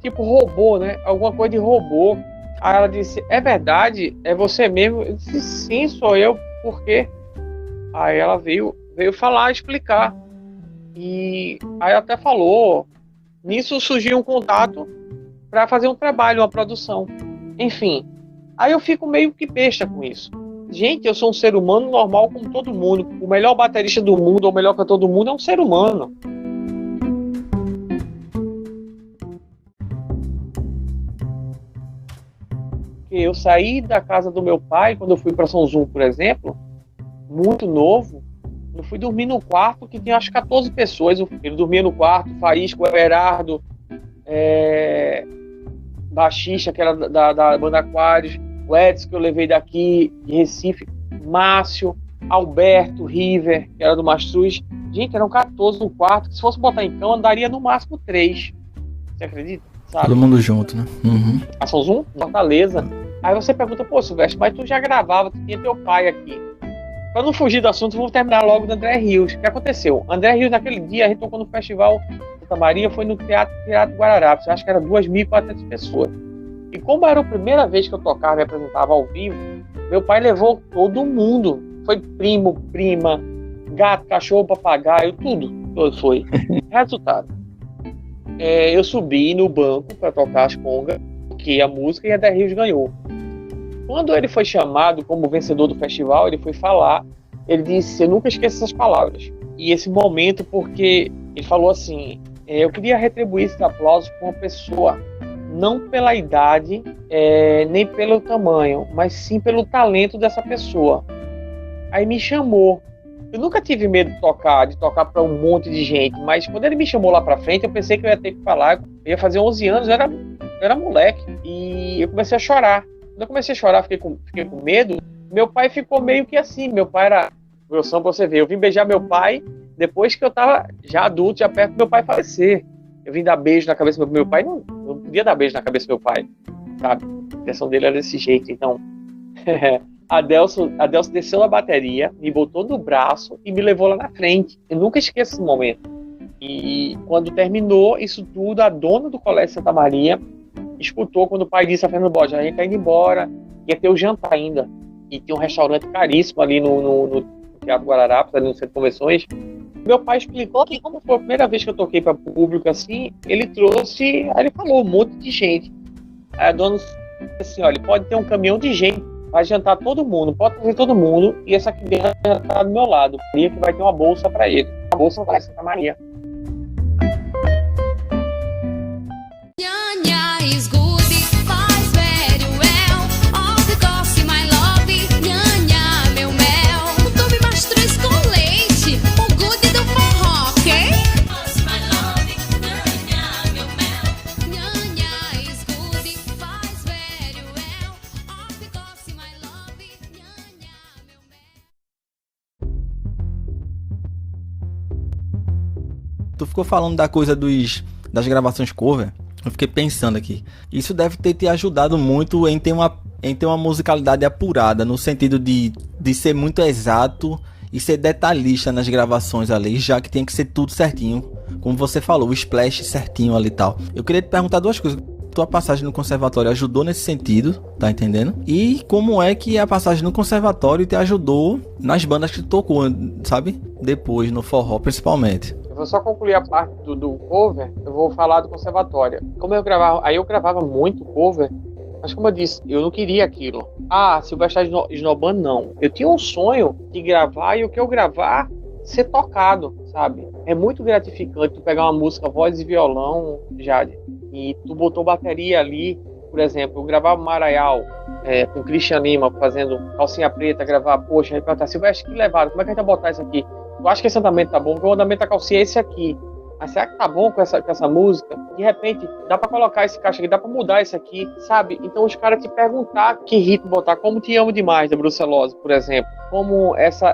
tipo robô, né? Alguma coisa de robô. Aí ela disse, é verdade? É você mesmo? Eu disse, sim, sou eu, por quê? Aí ela veio falar, explicar. E aí ela até falou, nisso surgiu um contato para fazer um trabalho, uma produção. Enfim, aí eu fico meio que besta com isso. Gente, eu sou um ser humano normal como todo mundo. O melhor baterista do mundo, ou o melhor cantor do mundo é um ser humano. Eu saí da casa do meu pai, quando eu fui para São João, por exemplo, muito novo, eu fui dormir no quarto que tinha acho 14 pessoas. Ele dormia no quarto, Faísca, o Everardo, baixista, que era da banda Aquários, o Edson, que eu levei daqui de Recife, Márcio, Alberto, River, que era do Mastruz. Gente, eram 14 no quarto, que se fosse botar em cama, daria no máximo 3. Você acredita? Sabe? Todo mundo junto, né? Uhum. A São Zoom, Fortaleza. Aí você pergunta, pô, Silvestre, mas tu já gravava, tu tinha teu pai aqui. Pra não fugir do assunto, vamos terminar logo do André Rios. O que aconteceu? André Rios, naquele dia, a gente tocou no Festival Santa Maria, foi no Teatro Guararapes. Eu acho que era 2.400 pessoas. E como era a primeira vez que eu tocava e me apresentava ao vivo, meu pai levou todo mundo. Foi primo, prima, gato, cachorro, papagaio, tudo foi. Resultado. Eu subi no banco para tocar as congas, toquei a música e André Rios ganhou. Quando ele foi chamado como vencedor do festival, ele foi falar, ele disse, eu nunca esqueço essas palavras. E esse momento, porque ele falou assim, eu queria retribuir esses aplausos para uma pessoa, não pela idade, nem pelo tamanho, mas sim pelo talento dessa pessoa. Aí me chamou. Eu nunca tive medo de tocar para um monte de gente, mas quando ele me chamou lá para frente, eu pensei que eu ia ter que falar. Eu ia fazer 11 anos, eu era moleque, e eu comecei a chorar. Quando eu comecei a chorar, fiquei com medo. Meu pai ficou meio que assim. Meu pai era grossão pra você ver. Eu vim beijar meu pai depois que eu tava já adulto, já perto do meu pai falecer. Eu vim dar beijo na cabeça do meu pai. Não podia dar beijo na cabeça do meu pai, sabe? A intenção dele era desse jeito. Então, a Delso desceu na bateria, me botou no braço e me levou lá na frente. Eu nunca esqueço esse momento. E quando terminou isso tudo, a dona do Colégio Santa Maria escutou quando o pai disse a Fernando Borges: a gente tá indo embora, ia ter o jantar ainda. E tinha um restaurante caríssimo ali no Teatro Guararapes, ali no Centro de Convenções. Meu pai explicou que, como foi a primeira vez que eu toquei para público assim, ele trouxe, aí ele falou um monte de gente. Aí a dona disse assim: olha, pode ter um caminhão de gente, vai jantar todo mundo, pode trazer todo mundo, e essa criança está do meu lado, que vai ter uma bolsa para ele. A bolsa vai Santa Maria. Tu ficou falando da coisa das gravações cover. Eu fiquei pensando aqui. Isso deve ter te ajudado muito em ter uma musicalidade apurada, no sentido de ser muito exato e ser detalhista nas gravações ali, já que tem que ser tudo certinho. Como você falou, o splash certinho ali e tal. Eu queria te perguntar duas coisas. Tua passagem no conservatório ajudou nesse sentido, tá entendendo? E como é que a passagem no conservatório te ajudou nas bandas que tu tocou, sabe? Depois, no forró, principalmente. Vou só concluir a parte do cover, eu vou falar do conservatório. Como eu gravava muito cover, mas como eu disse, eu não queria aquilo. Se eu estar esnobando, não. Eu tinha um sonho de gravar, e o que eu gravar, ser tocado, sabe? É muito gratificante tu pegar uma música, voz e violão, Jade, e tu botou bateria ali. Por exemplo, eu gravava Maraial, com Christian Lima, fazendo Calcinha Preta, gravar, poxa, aí perguntar, Silvestre, que levado, como é que a gente vai botar isso aqui? Eu acho que esse andamento tá bom, porque o andamento da calcinha é esse aqui. Mas será que tá bom com essa música? De repente, dá pra colocar esse caixa aqui, dá pra mudar isso aqui, sabe? Então os caras te perguntar que ritmo botar, como Te Amo Demais, da Brucelose, por exemplo. Como essa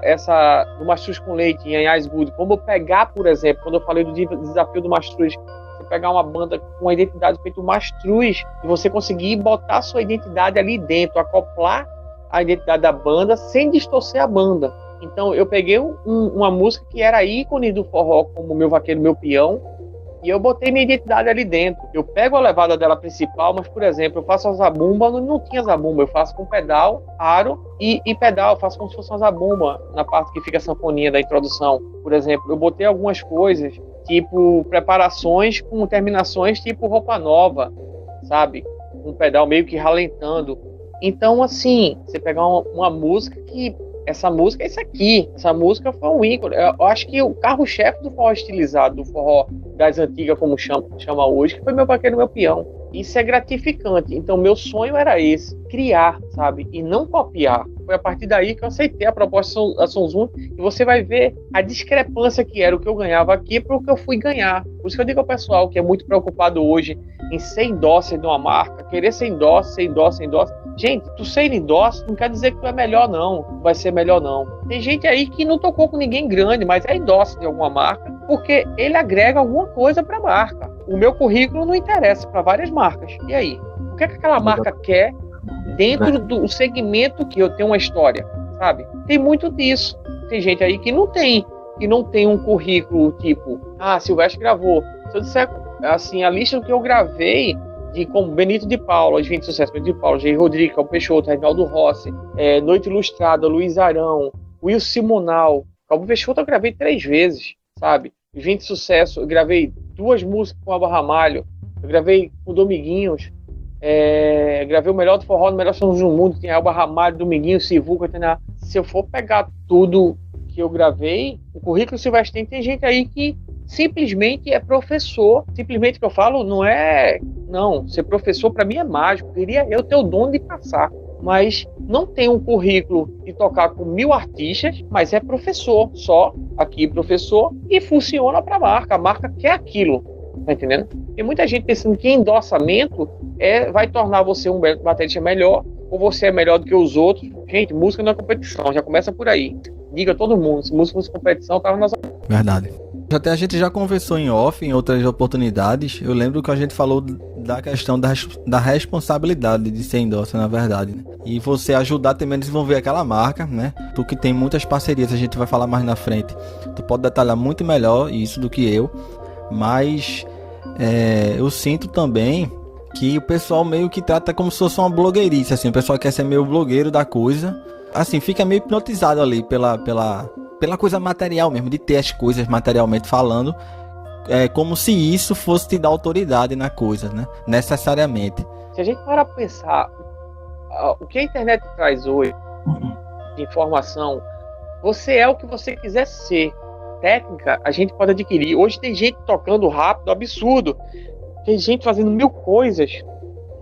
do Mastruz com Leite, em Ice Good. Como pegar, por exemplo, quando eu falei do desafio do Mastruz, você pegar uma banda com a identidade feita o Mastruz, e você conseguir botar a sua identidade ali dentro, acoplar a identidade da banda, sem distorcer a banda. Então eu peguei uma música que era ícone do forró, como Meu Vaqueiro, Meu Peão, e eu botei minha identidade ali dentro. Eu pego a levada dela principal, mas, por exemplo, eu faço a zabumba, não tinha zabumba, eu faço com pedal, aro e pedal, eu faço como se fosse uma zabumba, na parte que fica a sanfoninha da introdução. Por exemplo, eu botei algumas coisas, tipo preparações com terminações tipo Roupa Nova, sabe? Um pedal meio que ralentando. Então, assim, você pegar uma música que... Essa música é isso aqui. Essa música foi um ícone. Eu acho que o carro-chefe do forró estilizado, do forró das antigas, como chama hoje, que foi Meu Vaqueiro, Meu Peão. Isso é gratificante. Então, meu sonho era esse. Criar, sabe? E não copiar. Foi a partir daí que eu aceitei a proposta da Som Zoom. E você vai ver a discrepância que era o que eu ganhava aqui para o que eu fui ganhar. Por isso que eu digo ao pessoal que é muito preocupado hoje em ser endócio de uma marca, querer ser endócio. Gente, tu ser endócio não quer dizer que tu é melhor, não. Vai ser melhor, não. Tem gente aí que não tocou com ninguém grande, mas é endócio de alguma marca, porque ele agrega alguma coisa para a marca. O meu currículo não interessa para várias marcas. E aí? O que é que aquela marca quer dentro do segmento que eu tenho uma história, sabe? Tem muito disso. Tem gente aí que não tem um currículo tipo, Silvestre gravou. Se eu disser assim, a lista do que eu gravei, como Benito de Paula, os 20 sucessos, Benito de Paula, Jair Rodrigues, Calvo Peixoto, Reinaldo Rossi, Noite Ilustrada, Luiz Arão, Will Simonal. Calvo Peixoto eu gravei 3 vezes, sabe? Os 20 sucessos, eu gravei 2 músicas com Alba Ramalho, eu gravei com Dominguinhos, gravei o Melhor do Forró, no Melhor Sons do Mundo, tem Alba Ramalho, Dominguinhos, Sivuca, se eu for pegar tudo que eu gravei, o currículo Silvestre tem gente aí que simplesmente é professor. Simplesmente que eu falo, não é... Não, ser professor para mim é mágico. Queria eu ter o dom de passar. Mas não tem um currículo de tocar com 1000 artistas, mas é professor, só aqui professor, e funciona para a marca quer aquilo, tá entendendo? Tem muita gente pensando que endossamento vai tornar você um baterista melhor, ou você é melhor do que os outros. Gente, música não é competição, já começa por aí. Diga a todo mundo, se música fosse competição, tava nas... Verdade. Até a gente já conversou em off, em outras oportunidades. Eu lembro que a gente falou da questão da responsabilidade de ser endorser, na verdade, né? E você ajudar também a desenvolver aquela marca, né? Tu que tem muitas parcerias, a gente vai falar mais na frente. Tu pode detalhar muito melhor isso do que eu. Mas eu sinto também que o pessoal meio que trata como se fosse uma blogueirice, assim. O pessoal quer ser meio blogueiro da coisa. Assim, fica meio hipnotizado ali pela coisa material mesmo, de ter as coisas materialmente falando, como se isso fosse te dar autoridade na coisa, né? Necessariamente. Se a gente parar para pensar, o que a internet traz hoje, de informação, você é o que você quiser ser. Técnica, a gente pode adquirir. Hoje tem gente tocando rápido, absurdo. Tem gente fazendo 1000 coisas,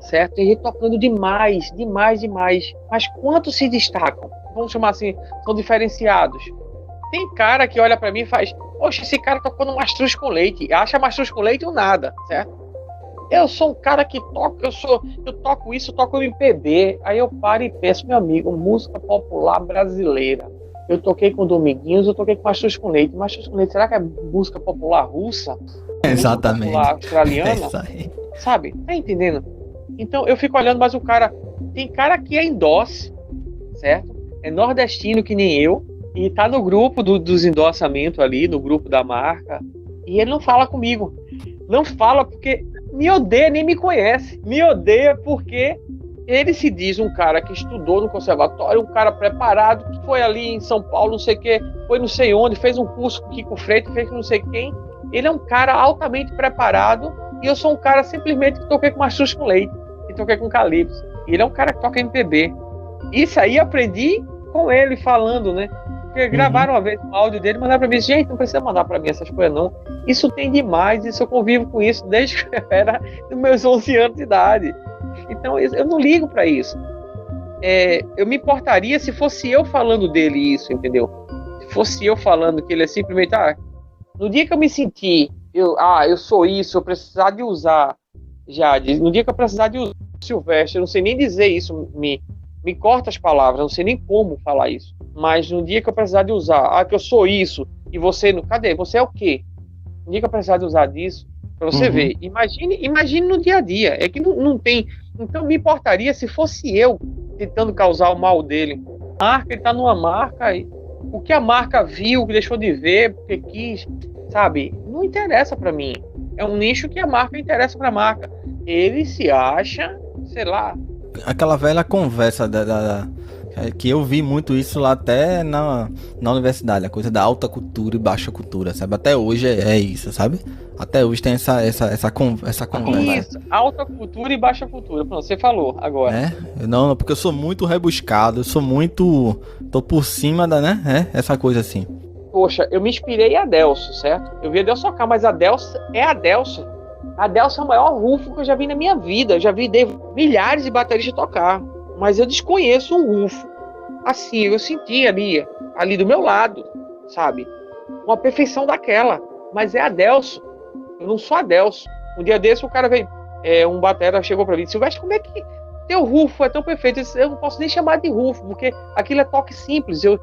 certo? Tem gente tocando demais. Mas quantos se destacam? Vamos chamar assim, são diferenciados. Tem cara que olha pra mim e faz, poxa, esse cara tocou no Mastruz com Leite, acha Mastruz com Leite ou nada, certo? Eu sou um cara que toca, eu toco isso, eu toco MPB, aí eu paro e penso, meu amigo, música popular brasileira. Eu toquei com Dominguinhos, eu toquei com Mastruz com Leite, será que é música popular russa? Exatamente. Música popular australiana? Sabe? Tá entendendo? Então eu fico olhando, mas o cara, tem cara que é endosse, certo? É nordestino que nem eu, e tá no grupo dos endossamentos ali, no grupo da marca, e ele não fala comigo. Não fala porque me odeia, nem me conhece. Me odeia porque ele se diz um cara que estudou no conservatório, um cara preparado, que foi ali em São Paulo, não sei o que, foi não sei onde, fez um curso com Kiko Freitas, fez não sei quem. Ele é um cara altamente preparado, e eu sou um cara simplesmente que toquei com Mastruz com Leite, que toquei com Calypso. E ele é um cara que toca MPB. Isso aí aprendi com ele falando, né? Porque gravaram uma vez um áudio dele, mandaram pra mim, gente, não precisa mandar pra mim essas coisas não. Isso tem demais, isso eu convivo com isso desde que eu era dos meus 11 anos de idade. Então eu não ligo pra isso. Eu me importaria se fosse eu falando dele isso, entendeu? Se fosse eu falando que ele é simplesmente, no dia que eu me sentir, eu sou isso, eu precisar de usar Jade, no dia que eu precisar de usar Silvestre, eu não sei nem dizer isso, me corta as palavras, eu não sei nem como falar isso. Mas no dia que eu precisar de usar, que eu sou isso, e você, cadê? Você é o quê? No dia que eu precisar de usar disso, pra você ver, imagine no dia a dia, é que não tem, então me importaria se fosse eu tentando causar o mal dele. Ele tá numa marca, o que a marca viu, que deixou de ver, porque quis, sabe? Não interessa pra mim, é um nicho que a marca interessa pra marca. Ele se acha, sei lá. Aquela velha conversa que eu vi muito isso lá até na universidade, a coisa da alta cultura e baixa cultura, sabe? Até hoje é isso, sabe? Até hoje tem essa conversa. Isso, alta cultura e baixa cultura. Pronto, você falou agora. Não, porque eu sou muito rebuscado, eu sou muito... tô por cima essa coisa assim. Poxa, eu me inspirei em Adelso, certo? Eu vi Adelso tocar, mas Adelso é Adelso. Adelso é o maior rufo que eu já vi na minha vida. Eu já vi milhares de bateristas tocar, mas eu desconheço um rufo. Assim, eu senti ali do meu lado, sabe? Uma perfeição daquela. Mas é Adelso. Eu não sou Adelso. Um dia desse o cara veio, um batera chegou pra mim e disse, Silvestre, como é que teu rufo é tão perfeito? Eu disse, eu não posso nem chamar de rufo, porque aquilo é toque simples. Eu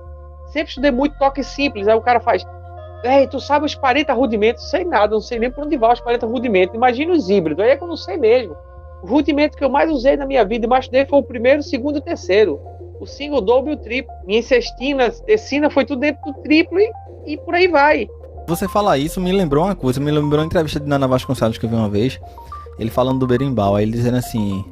sempre estudei muito toque simples. Aí o cara faz, tu sabe os 40 rudimentos? Sei nada, não sei nem por onde vai os 40 rudimentos. Imagina os híbridos, aí é que eu não sei mesmo. O rudimento que eu mais usei na minha vida, embaixo dele, foi o primeiro, o segundo e o terceiro. O single, double e o triplo. Minha cestina, tecina, foi tudo dentro do triplo e por aí vai. Você falar isso me lembrou uma coisa, me lembrou uma entrevista de Nana Vasconcelos que eu vi uma vez, ele falando do berimbau, aí ele dizendo assim,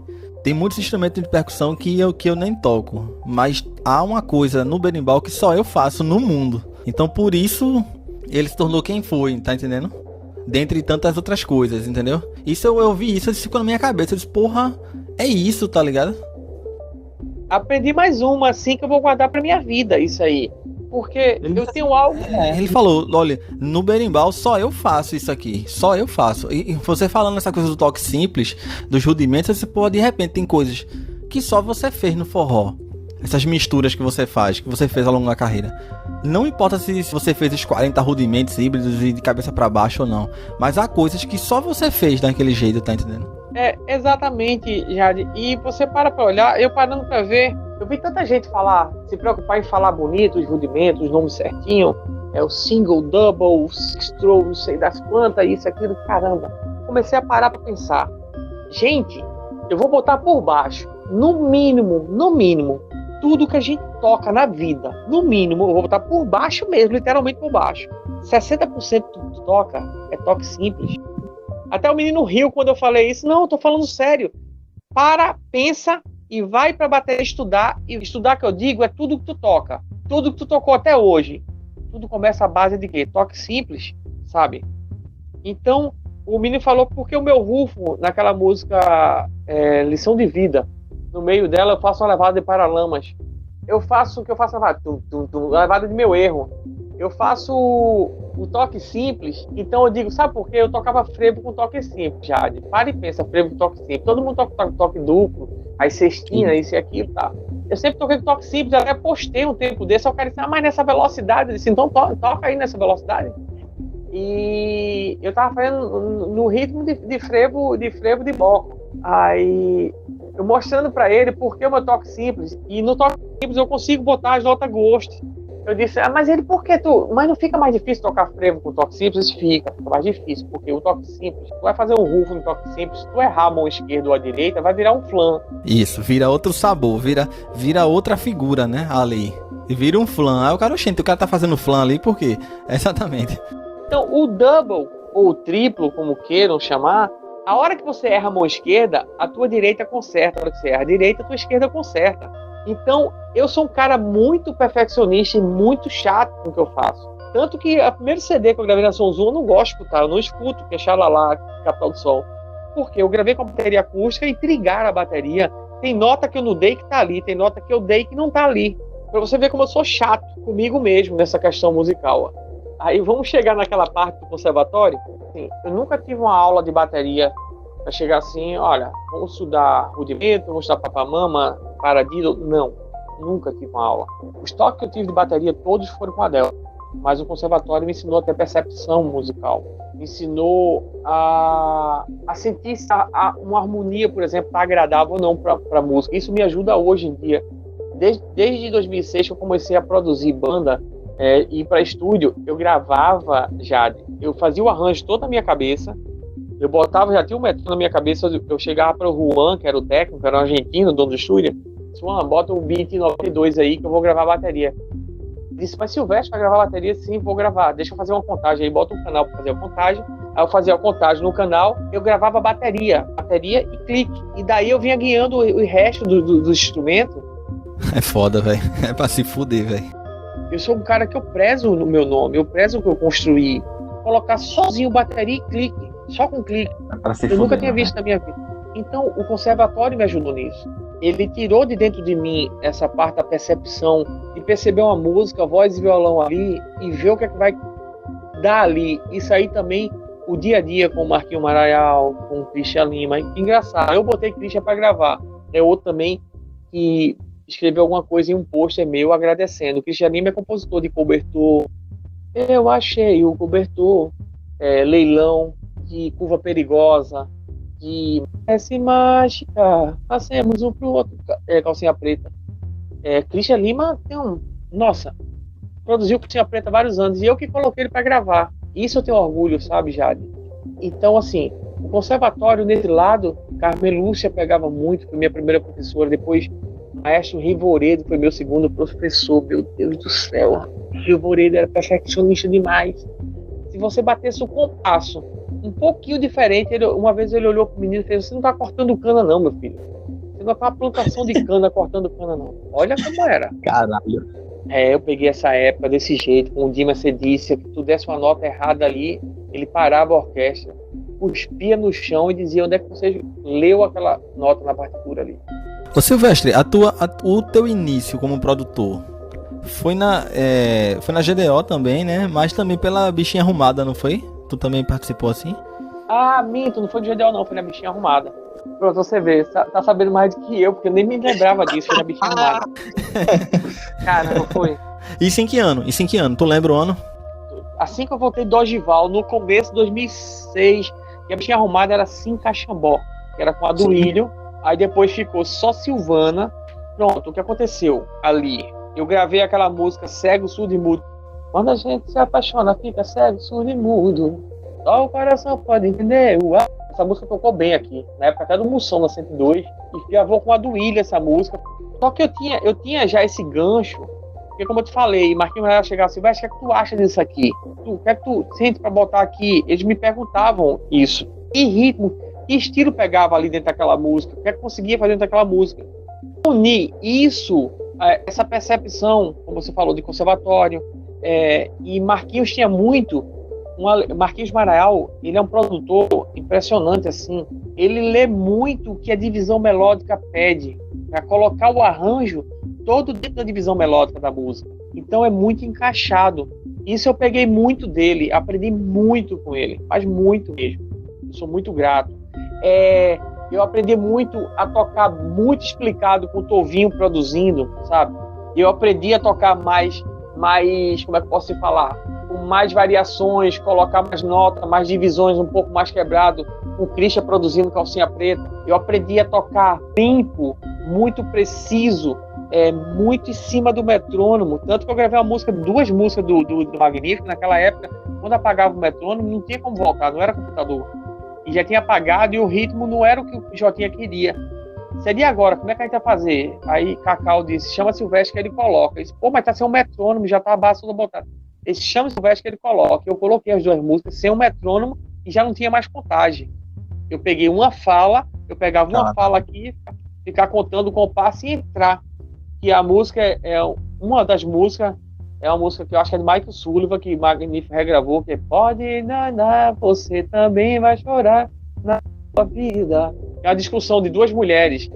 tem muitos instrumentos de percussão que eu nem toco, mas há uma coisa no berimbau que só eu faço no mundo. Então por isso ele se tornou quem foi, tá entendendo? Dentre tantas outras coisas, entendeu? Isso eu vi isso, isso ficou na minha cabeça, eu disse, porra, é isso, tá ligado? Aprendi mais uma, assim, que eu vou guardar pra minha vida, isso aí. Porque eu tenho algo... Ele falou, olha, no berimbau só eu faço isso aqui, só eu faço. E você falando essa coisa do toque simples, dos rudimentos, você pode, de repente, tem coisas que só você fez no forró. Essas misturas que você faz, que você fez ao longo da carreira. Não importa se você fez os 40 rudimentos híbridos e de cabeça pra baixo ou não. Mas há coisas que só você fez daquele jeito, tá entendendo? Exatamente, Jade. E você para pra olhar, eu parando pra ver, eu vi tanta gente falar, se preocupar em falar bonito, os rudimentos, os nomes certinho, o single, double, sixth-row, não sei das quantas, isso, aquilo, caramba. Comecei a parar pra pensar, gente, eu vou botar por baixo, no mínimo, tudo que a gente toca na vida, no mínimo, eu vou botar por baixo mesmo, literalmente por baixo. 60% do que toca é toque simples. Até o menino riu quando eu falei isso. Não, eu tô falando sério. Para, pensa e vai pra bateria estudar. E estudar, que eu digo, é tudo que tu toca. Tudo que tu tocou até hoje. Tudo começa à base de quê? Toque simples, sabe? Então, o menino falou porque o meu rufo, naquela música Lição de Vida, no meio dela eu faço uma levada de Paralamas. Eu faço o que eu faço, levada de Meu Erro. Eu faço o toque simples, então eu digo, sabe por quê? Eu tocava frevo com toque simples, Jade. Para e pensa, frevo com toque simples. Todo mundo toca toque duplo, as cestinhas, isso e aquilo, tá? Eu sempre toquei com toque simples, até postei um tempo desse, o cara disse, mas nessa velocidade, eu disse, então toca aí nessa velocidade. E eu tava fazendo no ritmo de frevo de bloco. Aí eu mostrando pra ele por que o meu toque simples, e no toque simples eu consigo botar as notas gosto. Eu disse, mas ele, por que tu... Mas não fica mais difícil tocar frevo com toque simples? Fica mais difícil, porque o toque simples, tu vai fazer um rufo no toque simples, se tu errar a mão esquerda ou a direita, vai virar um flan. Isso, vira outro sabor, vira outra figura, né, ali. E vira um flan. Aí o cara, o cara tá fazendo flan ali, por quê? Exatamente. Então, o double, ou o triplo, como queiram chamar, a hora que você erra a mão esquerda, a tua direita conserta. A hora que você erra a direita, a tua esquerda conserta. Então, eu sou um cara muito perfeccionista e muito chato com o que eu faço. Tanto que a primeiro CD que eu gravei na Som Zoom eu não gosto de escutar, eu não escuto, que é Xalala, Capital do Sol. Porque eu gravei com a bateria acústica e trigaram a bateria. Tem nota que eu não dei que tá ali, tem nota que eu dei que não tá ali. Pra você ver como eu sou chato comigo mesmo nessa questão musical. Aí vamos chegar naquela parte do conservatório. Assim, eu nunca tive uma aula de bateria para chegar assim, olha, vamos estudar rudimento, vamos estudar papamama, paradiddle. Não, nunca tive uma aula. Os toques que eu tive de bateria, todos foram com a Adele. Mas o conservatório me ensinou até percepção musical. Me ensinou a sentir uma harmonia, por exemplo, tá agradável ou não para música. Isso me ajuda hoje em dia. Desde 2006 que eu comecei a produzir banda e ir para estúdio, eu gravava, Jade. Eu fazia o arranjo toda na minha cabeça. Eu botava, já tinha um metrô na minha cabeça, eu chegava para o Juan, que era o técnico, era um argentino, dono do estúdio. Juan, bota um beat 92 aí que eu vou gravar a bateria. Disse, mas Silvestre, vai gravar a bateria? Sim, vou gravar. Deixa eu fazer uma contagem aí, bota um canal para fazer a contagem. Aí eu fazia a contagem no canal, eu gravava a bateria e clique. E daí eu vinha guiando o resto do instrumento. É foda, velho. É pra se fuder, velho. Eu sou um cara que eu prezo no meu nome, eu prezo o que eu construí. Colocar sozinho bateria e clique. Só com clique. Eu nunca tinha visto na minha vida. Então, o conservatório me ajudou nisso. Ele tirou de dentro de mim essa parte da percepção, de perceber uma música, voz e violão ali, e ver o que é que vai dar ali. Isso aí também, o dia a dia com o Marquinho Maraial, com o Christian Lima. Engraçado, eu botei Christian para gravar. É outro também que escreveu alguma coisa em um pôster meu agradecendo. O Christian Lima é compositor de cobertor. Eu achei o cobertor, leilão, de curva perigosa, de S mágica, passemos um pro outro, calcinha preta. Christian Lima tem produziu Calcinha Preta há vários anos, e eu que coloquei ele para gravar. Isso eu tenho orgulho, sabe, Jade? Então, assim, o conservatório, nesse lado, Carmen Lúcia pegava muito, foi minha primeira professora, depois Maestro Rivoredo foi meu segundo professor, meu Deus do céu. Rivoredo era perfeccionista demais. Se você batesse o compasso um pouquinho diferente, uma vez ele olhou pro menino e fez, você não tá cortando cana não, meu filho. Você não tá uma plantação de cana cortando cana não. Olha como era. Caralho. Eu peguei essa época desse jeito, com o Dima Cedícia, que tu desse uma nota errada ali, ele parava a orquestra, cuspia no chão e dizia onde é que você leu aquela nota na partitura ali. Ô Silvestre, o teu início como produtor Foi na GDO também, né? Mas também pela Bichinha Arrumada, não foi? Tu também participou assim? Ah, minto, não foi do GDO não, foi na Bichinha Arrumada. Pronto, você vê, tá sabendo mais do que eu, porque eu nem me lembrava disso, foi na Bichinha Arrumada. Caramba, foi. Isso em que ano? Tu lembra o ano? Assim que eu voltei do Ogival, no começo de 2006, e a Bichinha Arrumada era Sim Caxambó, que era com a do Ilho, aí depois ficou só Silvana. Pronto, o que aconteceu ali? Eu gravei aquela música Cego, Surdo e Mudo. Quando a gente se apaixona, fica cego, surdo e mudo. Só o coração pode entender. Essa música tocou bem aqui, na época até do Mussão, na 102, e gravou com a do Ilha essa música. Só que eu tinha já esse gancho, porque como eu te falei, Marquinhos vai chegar assim, vai, o que é que tu acha disso aqui? O que é que tu sente pra botar aqui? Eles me perguntavam isso. Que ritmo, que estilo pegava ali dentro daquela música? O que é que conseguia fazer dentro daquela música? Unir isso, essa percepção, como você falou, de conservatório, e Marquinhos tinha muito. Marquinhos Maraial, ele é um produtor impressionante, assim. Ele lê muito o que a divisão melódica pede, para colocar o arranjo todo dentro da divisão melódica da música. Então é muito encaixado. Isso eu peguei muito dele, aprendi muito com ele, mas muito mesmo. Eu sou muito grato. Eu aprendi muito a tocar muito explicado com o Tovinho produzindo, sabe? Eu aprendi a tocar mais, como é que posso falar? Com mais variações, colocar mais notas, mais divisões um pouco mais quebrado, com o Christian produzindo Calcinha Preta. Eu aprendi a tocar limpo, muito preciso, muito em cima do metrônomo. Tanto que eu gravei duas músicas do Magnífico, naquela época, quando apagava o metrônomo, não tinha como voltar, não era computador. E já tinha apagado e o ritmo não era o que o Jotinha queria. Seria agora, como é que a gente vai fazer? Aí Cacau disse, chama Silvestre que ele coloca. Eu disse, pô, mas tá sem um metrônomo, já tá a base toda botada. Ele chama Silvestre que ele coloca. Eu coloquei as duas músicas sem um metrônomo e já não tinha mais contagem. Eu peguei uma fala, eu pegava uma fala aqui, ficar contando o compasso e entrar. Que a música uma das músicas, é uma música que eu acho que é de Michael Sullivan, que Magnífico regravou, que é Pode Naná, você também vai chorar na sua vida. É uma discussão de duas mulheres,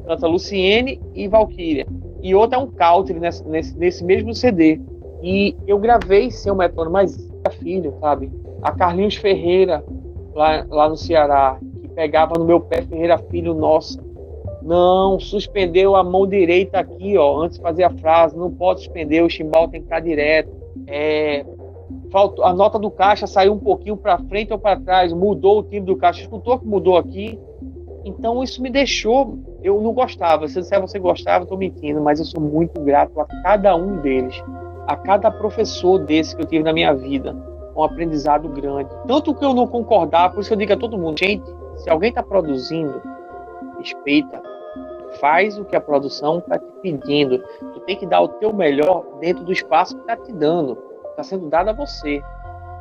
canta Luciene e Valquíria. E outra é um country nesse mesmo CD. E eu gravei sem o metrônomo, mas filho, sabe? A Carlinhos Ferreira, lá no Ceará, que pegava no meu pé, Ferreira Filho, nossa. Não, suspendeu a mão direita aqui, ó, antes de fazer a frase, não pode suspender, o chimbal tem que estar direto. A nota do caixa saiu um pouquinho para frente ou para trás, mudou o timbre do caixa, escutou que mudou aqui. Então isso me deixou, eu não gostava, se você gostava, eu tô mentindo, mas eu sou muito grato a cada um deles, a cada professor desse que eu tive na minha vida, um aprendizado grande. Tanto que eu não concordava, por isso eu digo a todo mundo, gente, se alguém está produzindo, respeita, faz o que a produção está te pedindo. Tu tem que dar o teu melhor dentro do espaço que está te dando, está sendo dado a você.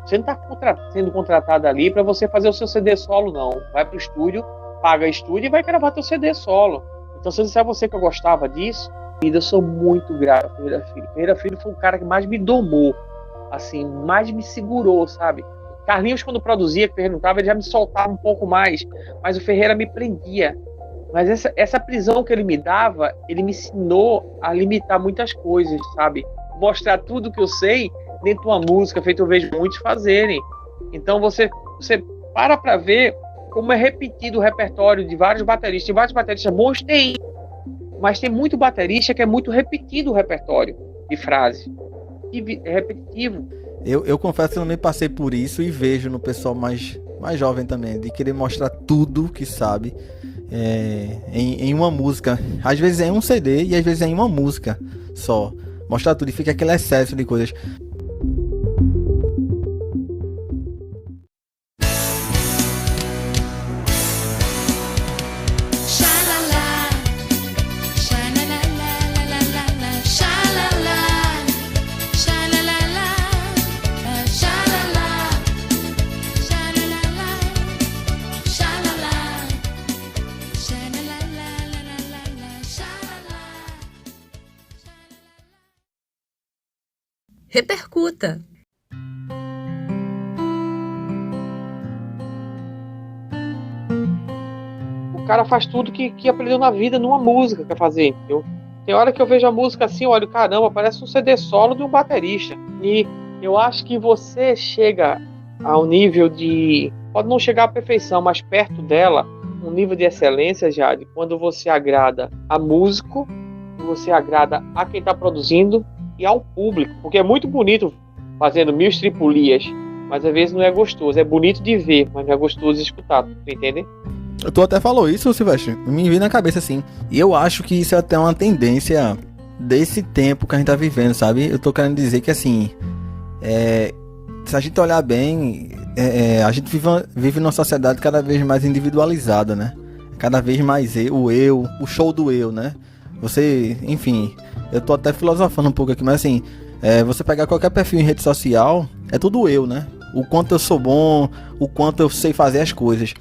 Você não está sendo contratado ali para você fazer o seu CD solo, não. Vai para o estúdio, paga estúdio e vai gravar teu CD solo. Então, se eu disser a você que eu gostava disso, eu sou muito grato a Ferreira Filho. Ferreira Filho foi o cara que mais me domou, assim, mais me segurou, sabe? Carlinhos, quando produzia, que perguntava, ele já me soltava um pouco mais, mas o Ferreira me prendia. Mas essa prisão que ele me dava, ele me ensinou a limitar muitas coisas, sabe? Mostrar tudo que eu sei dentro de uma música, feito eu vejo muitos fazerem. Então você para ver como é repetido o repertório de vários bateristas. Tem vários bateristas bons, tem, mas tem muito baterista que é muito repetido o repertório de frase. É repetitivo. Eu confesso que eu também passei por isso e vejo no pessoal mais jovem também, de querer mostrar tudo que sabe. Em uma música, às vezes é em um CD e às vezes é em uma música só, mostrar tudo e fica aquele excesso de coisas. Repercuta! O cara faz tudo que aprendeu na vida numa música, quer fazer, entendeu? Tem hora que eu vejo a música assim, eu olho, caramba, parece um CD solo de um baterista. E eu acho que você chega ao nível de... Pode não chegar à perfeição, mas perto dela, um nível de excelência, Jade, quando você agrada a músico, você agrada a quem está produzindo e ao público. Porque é muito bonito fazendo mil estripulias, mas às vezes não é gostoso. É bonito de ver, mas não é gostoso de escutar, tu entende? Tu até falou isso, Silvestre, me veio na cabeça assim. E eu acho que isso é até uma tendência desse tempo que a gente tá vivendo, sabe? Eu tô querendo dizer que assim, se a gente olhar bem, a gente vive numa sociedade cada vez mais individualizada, né? Cada vez mais o show do eu, né? Você, enfim, eu tô até filosofando um pouco aqui, mas assim, você pegar qualquer perfil em rede social, é tudo eu, né? O quanto eu sou bom, o quanto eu sei fazer as coisas.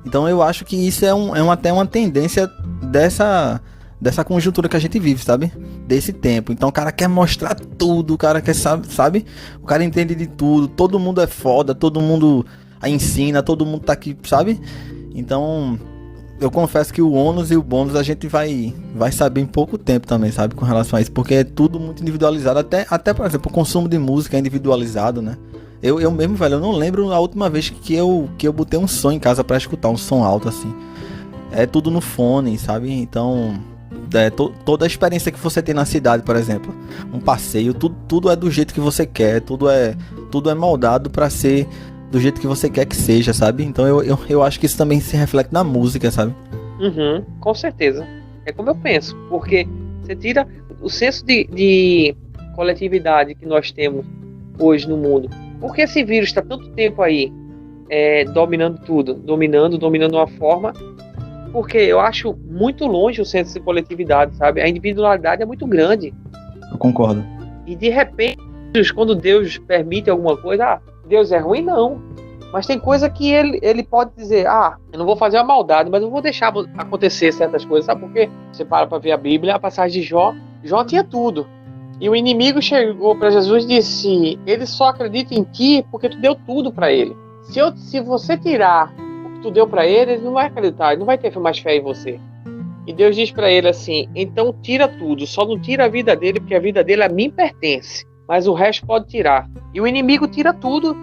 Então eu acho que isso até uma tendência dessa conjuntura que a gente vive, sabe? Desse tempo. Então o cara quer mostrar tudo, o cara quer, sabe? O cara entende de tudo, todo mundo é foda, todo mundo ensina, todo mundo tá aqui, sabe? Então eu confesso que o ônus e o bônus a gente vai saber em pouco tempo também, sabe? Com relação a isso, porque é tudo muito individualizado, até por exemplo, o consumo de música é individualizado, né? Eu mesmo, velho, eu não lembro a última vez que eu botei um som em casa pra escutar, um som alto, assim. É tudo no fone, sabe? Então, toda a experiência que você tem na cidade, por exemplo, um passeio, tudo é do jeito que você quer, tudo é moldado pra ser do jeito que você quer que seja, sabe? Então eu acho que isso também se reflete na música, sabe? Uhum, com certeza. É como eu penso, porque você tira o senso de coletividade que nós temos hoje no mundo. Por que esse vírus está tanto tempo aí dominando tudo? Dominando de uma forma... Porque eu acho muito longe o senso de coletividade, sabe? A individualidade é muito grande. Eu concordo. E de repente, quando Deus permite alguma coisa... Deus é ruim? Não. Mas tem coisa que ele pode dizer... eu não vou fazer uma maldade, mas eu vou deixar acontecer certas coisas. Sabe por quê? Você para ver a Bíblia, a passagem de Jó. Jó tinha tudo. E o inimigo chegou para Jesus e disse: ele só acredita em ti porque tu deu tudo para ele. Se você tirar o que tu deu para ele, ele não vai acreditar, ele não vai ter mais fé em você. E Deus diz para ele assim: então tira tudo, só não tira a vida dele, porque a vida dele a mim pertence, mas o resto pode tirar. E o inimigo tira tudo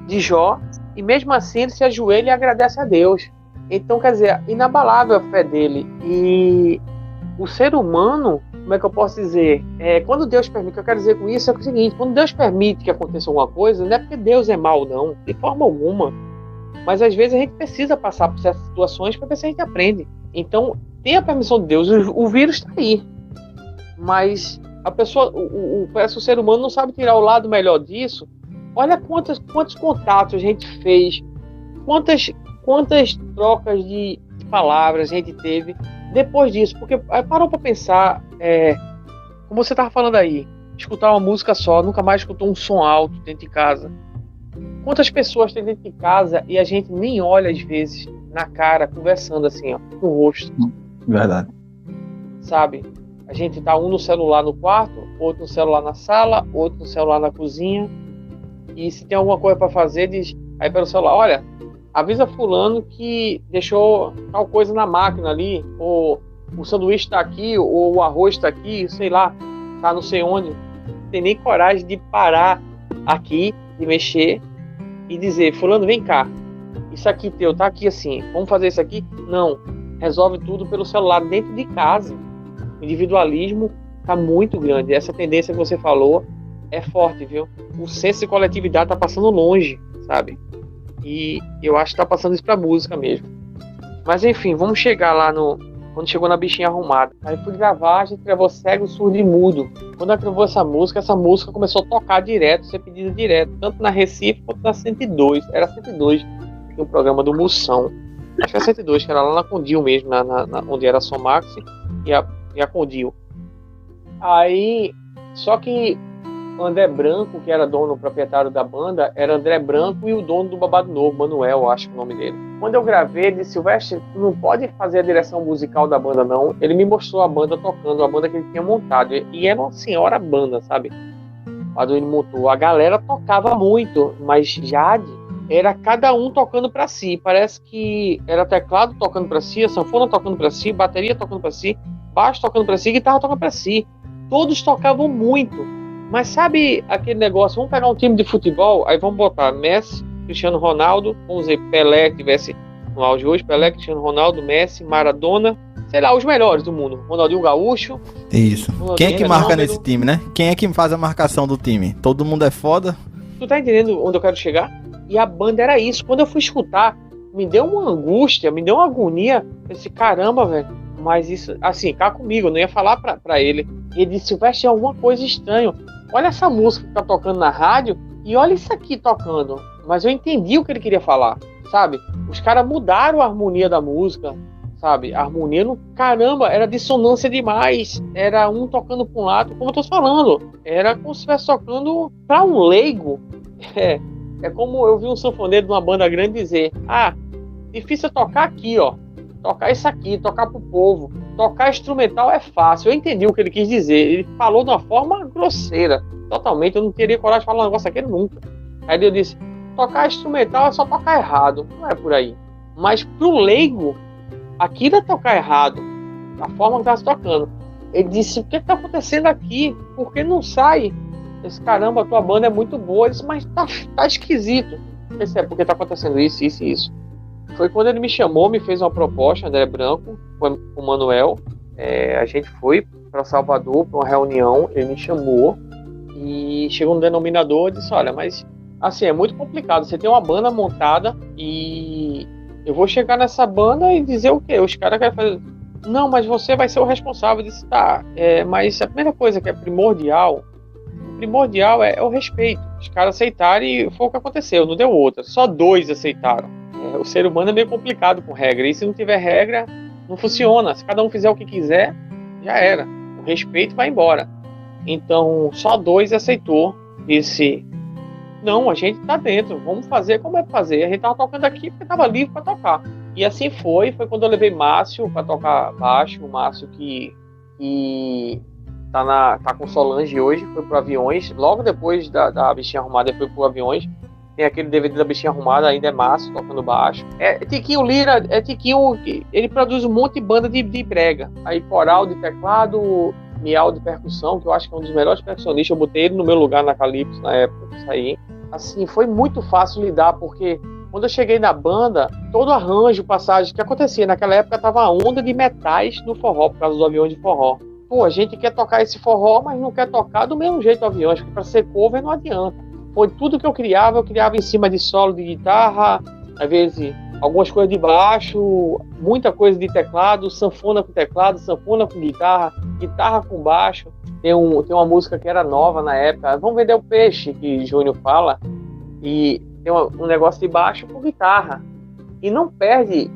de Jó, e mesmo assim ele se ajoelha e agradece a Deus. Então, quer dizer, inabalável a fé dele. E o ser humano, como é que eu posso dizer? Quando Deus permite, o que eu quero dizer com isso é o seguinte: quando Deus permite que aconteça alguma coisa, não é porque Deus é mau, não, de forma alguma. Mas às vezes a gente precisa passar por certas situações para ver se a gente aprende. Então, tem a permissão de Deus, o vírus está aí. Mas a pessoa, parece que o ser humano não sabe tirar o lado melhor disso. Olha quantos contatos a gente fez, quantas trocas de palavras a gente teve depois disso, porque parou para pensar, como você estava falando aí, escutar uma música só, nunca mais escutou um som alto dentro de casa. Quantas pessoas tem dentro de casa e a gente nem olha às vezes na cara, conversando assim, ó, no rosto. Verdade. Sabe? A gente tá um no celular no quarto, outro no celular na sala, outro no celular na cozinha. E se tem alguma coisa para fazer, diz aí pelo celular: olha, avisa fulano que deixou tal coisa na máquina ali, ou o sanduíche está aqui, ou o arroz está aqui, sei lá, tá não sei onde. Não tem nem coragem de parar aqui, de mexer e dizer: fulano, vem cá, isso aqui teu tá aqui assim, vamos fazer isso aqui? Não, resolve tudo pelo celular dentro de casa. O individualismo tá muito grande. Essa tendência que você falou é forte, viu? O senso de coletividade tá passando longe, sabe? E eu acho que tá passando isso pra música mesmo. Mas enfim, vamos chegar lá quando chegou na Bichinha Arrumada. Aí fui gravar, a gente gravou Cego, Surdo e Mudo. Quando eu gravou essa música começou a tocar direto, ser pedida direto, tanto na Recife quanto na 102. Era 102, no programa do Moção. Acho que era 102, que era lá na Condil mesmo, onde era a Somax e a Condil. Aí, só que André Branco, que era dono, proprietário da banda, era André Branco e o dono do Babado Novo, Manuel, acho que é o nome dele. Quando eu gravei, ele disse: Silvestre, tu não pode fazer a direção musical da banda, não. Ele me mostrou a banda tocando, a banda que ele tinha montado. E era uma senhora banda, sabe? Quando ele montou, a galera tocava muito, mas Jade era cada um tocando pra si. Parece que era teclado tocando pra si, a sanfona tocando pra si, bateria tocando pra si. baixo tocando para si, guitarra tocando para si. Todos tocavam muito. Mas sabe aquele negócio, vamos pegar um time de futebol, aí vamos botar Messi, Cristiano Ronaldo, vamos dizer, Pelé, que tivesse no auge hoje, Pelé, Cristiano Ronaldo, Messi, Maradona, sei lá, os melhores do mundo. Ronaldinho Gaúcho. Isso. Ronaldinho Quem é que marca Fenômeno. nesse time, né? Quem é que faz a marcação do time? Todo mundo é foda? Tu tá entendendo onde eu quero chegar? E a banda era isso. Quando eu fui escutar, me deu uma angústia, me deu uma agonia. Eu disse, caramba, velho. Mas isso, assim, cá comigo, eu não ia falar pra ele. Ele disse, Silvestre, é alguma coisa estranha. Olha essa música que tá tocando na rádio e olha isso aqui tocando. Mas eu entendi o que ele queria falar, sabe? Os caras mudaram a harmonia da música, sabe? A harmonia, caramba, era dissonância demais. Era um tocando pra um lado, como eu tô falando. Era como se estivesse tocando pra um leigo. É como eu vi um sanfoneiro de uma banda grande dizer, difícil é tocar aqui, ó. Tocar isso aqui, tocar pro povo. Tocar instrumental é fácil. Eu entendi o que ele quis dizer. Ele falou de uma forma grosseira. Totalmente. Eu não teria coragem de falar um negócio aqui nunca. Aí eu disse, tocar instrumental é só tocar errado. Não é por aí. Mas pro leigo, aquilo é tocar errado. Da forma que tá se tocando. Ele disse, o que tá acontecendo aqui? Por que não sai? Esse caramba, a tua banda é muito boa. Ele disse, mas tá esquisito. Eu disse, porque tá acontecendo isso, isso e isso. Foi quando ele me chamou, me fez uma proposta, André Branco, com o Manuel. A gente foi para Salvador para uma reunião, ele me chamou e chegou no denominador e disse, olha, mas assim, é muito complicado, você tem uma banda montada e eu vou chegar nessa banda e dizer o quê? Os caras querem fazer... Não, mas você vai ser o responsável. Eu disse, tá, mas a primeira coisa que é primordial é o respeito. Os caras aceitaram e foi o que aconteceu, não deu outra. Só 2 aceitaram. O ser humano é meio complicado com regra. E se não tiver regra, não funciona. Se cada um fizer o que quiser, já era. O respeito vai embora. Então, só 2 aceitou. Disse, não, a gente tá dentro. Vamos fazer como é fazer. A gente tava tocando aqui porque tava livre para tocar. E assim foi. Foi quando eu levei Márcio para tocar baixo. O Márcio que tá com Solange hoje. Foi pro Aviões. Logo depois da Bichinha Arrumada, ele foi pro Aviões. Tem aquele DVD da Bichinha Arrumada, ainda é Márcio tocando baixo. Tiquinho Lira, Tiquinho, ele produz um monte de banda de brega. Aí coral de teclado, miau de percussão, que eu acho que é um dos melhores percussionistas. Eu botei ele no meu lugar na Calypso na época disso aí. Assim, foi muito fácil lidar, porque quando eu cheguei na banda, todo arranjo, passagem que acontecia naquela época, tava a onda de metais no forró, por causa dos aviões de forró. Pô, a gente quer tocar esse forró, mas não quer tocar do mesmo jeito o aviões, porque para ser cover não adianta. Foi tudo que eu criava em cima de solo de guitarra, às vezes algumas coisas de baixo, muita coisa de teclado, sanfona com teclado, sanfona com guitarra, guitarra com baixo. Tem uma música que era nova na época, Vamos Vender o Peixe, que Júnior fala, e tem um negócio de baixo com guitarra. E não perde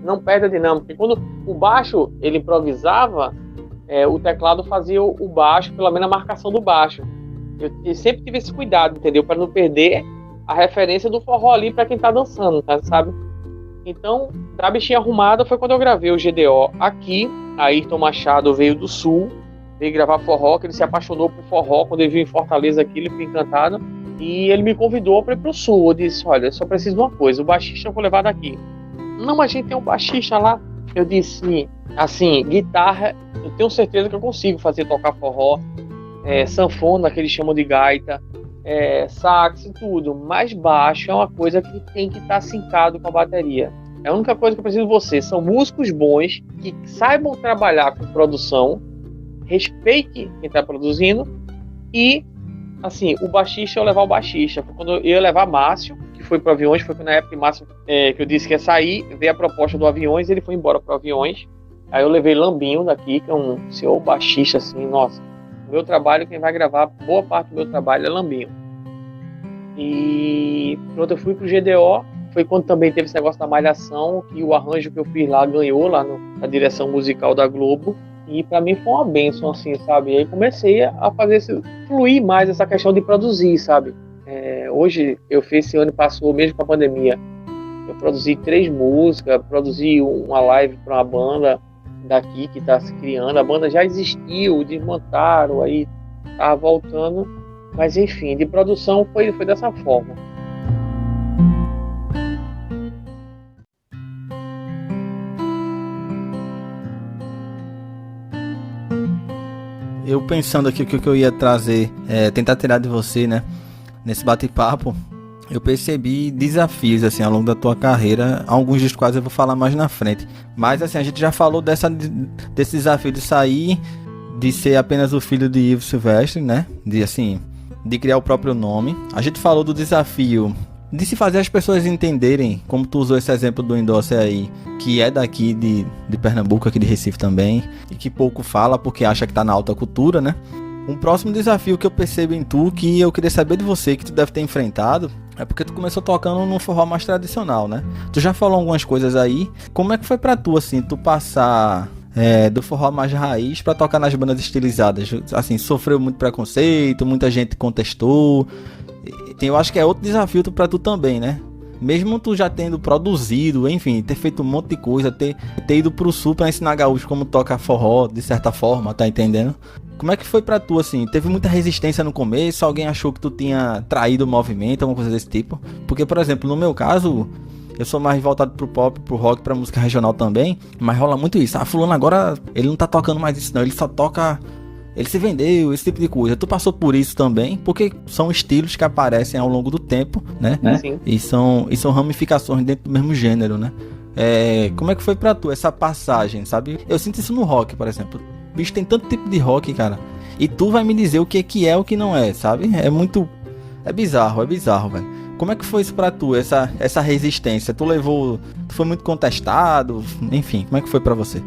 a dinâmica, porque quando o baixo ele improvisava, o teclado fazia o baixo, pelo menos a marcação do baixo. Eu sempre tive esse cuidado, entendeu? Para não perder a referência do forró ali para quem tá dançando, tá, sabe? Então, da Bichinha Arrumada foi quando eu gravei o GDO aqui. Ayrton Machado veio do Sul, veio gravar forró, que ele se apaixonou por forró quando ele viu em Fortaleza aqui, ele ficou encantado. E ele me convidou para ir pro Sul. Eu disse, olha, eu só preciso de uma coisa, o baixista eu vou levar daqui. Não, mas a gente tem um baixista lá. Eu disse, assim, guitarra, eu tenho certeza que eu consigo fazer tocar forró. Sanfona, que eles chamam de gaita, sax e tudo, mas baixo é uma coisa que tem que estar sincado com a bateria. É a única coisa que eu preciso de você. São músicos bons que saibam trabalhar com produção, respeite quem está produzindo e, assim, o baixista eu levar o baixista. Foi quando eu ia levar Márcio, que foi para Aviões, foi na época que Márcio, que eu disse que ia sair, veio a proposta do Aviões, ele foi embora para Aviões. Aí eu levei Lambinho daqui, que é um senhor baixista, assim, nossa. O meu trabalho, quem vai gravar boa parte do meu trabalho é Lambinho. E pronto, eu fui pro GDO. Foi quando também teve esse negócio da Malhação, que o arranjo que eu fiz lá ganhou lá na direção musical da Globo. E pra mim foi uma bênção, assim, sabe? E aí comecei a fazer fluir mais essa questão de produzir, sabe? Hoje, eu fiz esse ano, passou mesmo com a pandemia. Eu produzi 3 músicas, produzi uma live para uma banda daqui que está se criando. A banda já existiu, desmontaram, aí tá voltando, mas enfim, de produção foi dessa forma. Eu pensando aqui o que eu ia trazer, tentar tirar de você, né, nesse bate-papo, eu percebi desafios, assim, ao longo da tua carreira, alguns dos quais eu vou falar mais na frente. Mas, assim, a gente já falou desse desafio de sair, de ser apenas o filho de Ivo Silvestre, né, de criar o próprio nome. A gente falou do desafio de se fazer as pessoas entenderem, como tu usou esse exemplo do Endosse aí, que é daqui de Pernambuco, aqui de Recife também, e que pouco fala porque acha que tá na alta cultura, né? Um próximo desafio que eu percebo em tu, que eu queria saber de você, que tu deve ter enfrentado, é porque tu começou tocando num forró mais tradicional, né? Tu já falou algumas coisas aí. Como é que foi pra tu, assim, tu passar do forró mais raiz pra tocar nas bandas estilizadas? Assim, sofreu muito preconceito, muita gente contestou. Eu acho que é outro desafio pra tu também, né? Mesmo tu já tendo produzido, enfim, ter feito um monte de coisa, ter ido pro sul pra ensinar gaúcho como toca forró, de certa forma, tá entendendo? Como é que foi pra tu, assim? Teve muita resistência no começo? Alguém achou que tu tinha traído o movimento, alguma coisa desse tipo? Porque, por exemplo, no meu caso, eu sou mais voltado pro pop, pro rock, pra música regional também, mas rola muito isso. Ah, fulano agora, ele não tá tocando mais isso não, ele só toca... Ele se vendeu, esse tipo de coisa. Tu passou por isso também, porque são estilos que aparecem ao longo do tempo, né? Sim. E são ramificações dentro do mesmo gênero, né? Como é que foi pra tu essa passagem, sabe? Eu sinto isso no rock, por exemplo. Bicho, tem tanto tipo de rock, cara. E tu vai me dizer o que é e o que não é, sabe? É bizarro, velho. Como é que foi isso pra tu, essa resistência? Tu foi muito contestado? Enfim, como é que foi pra você?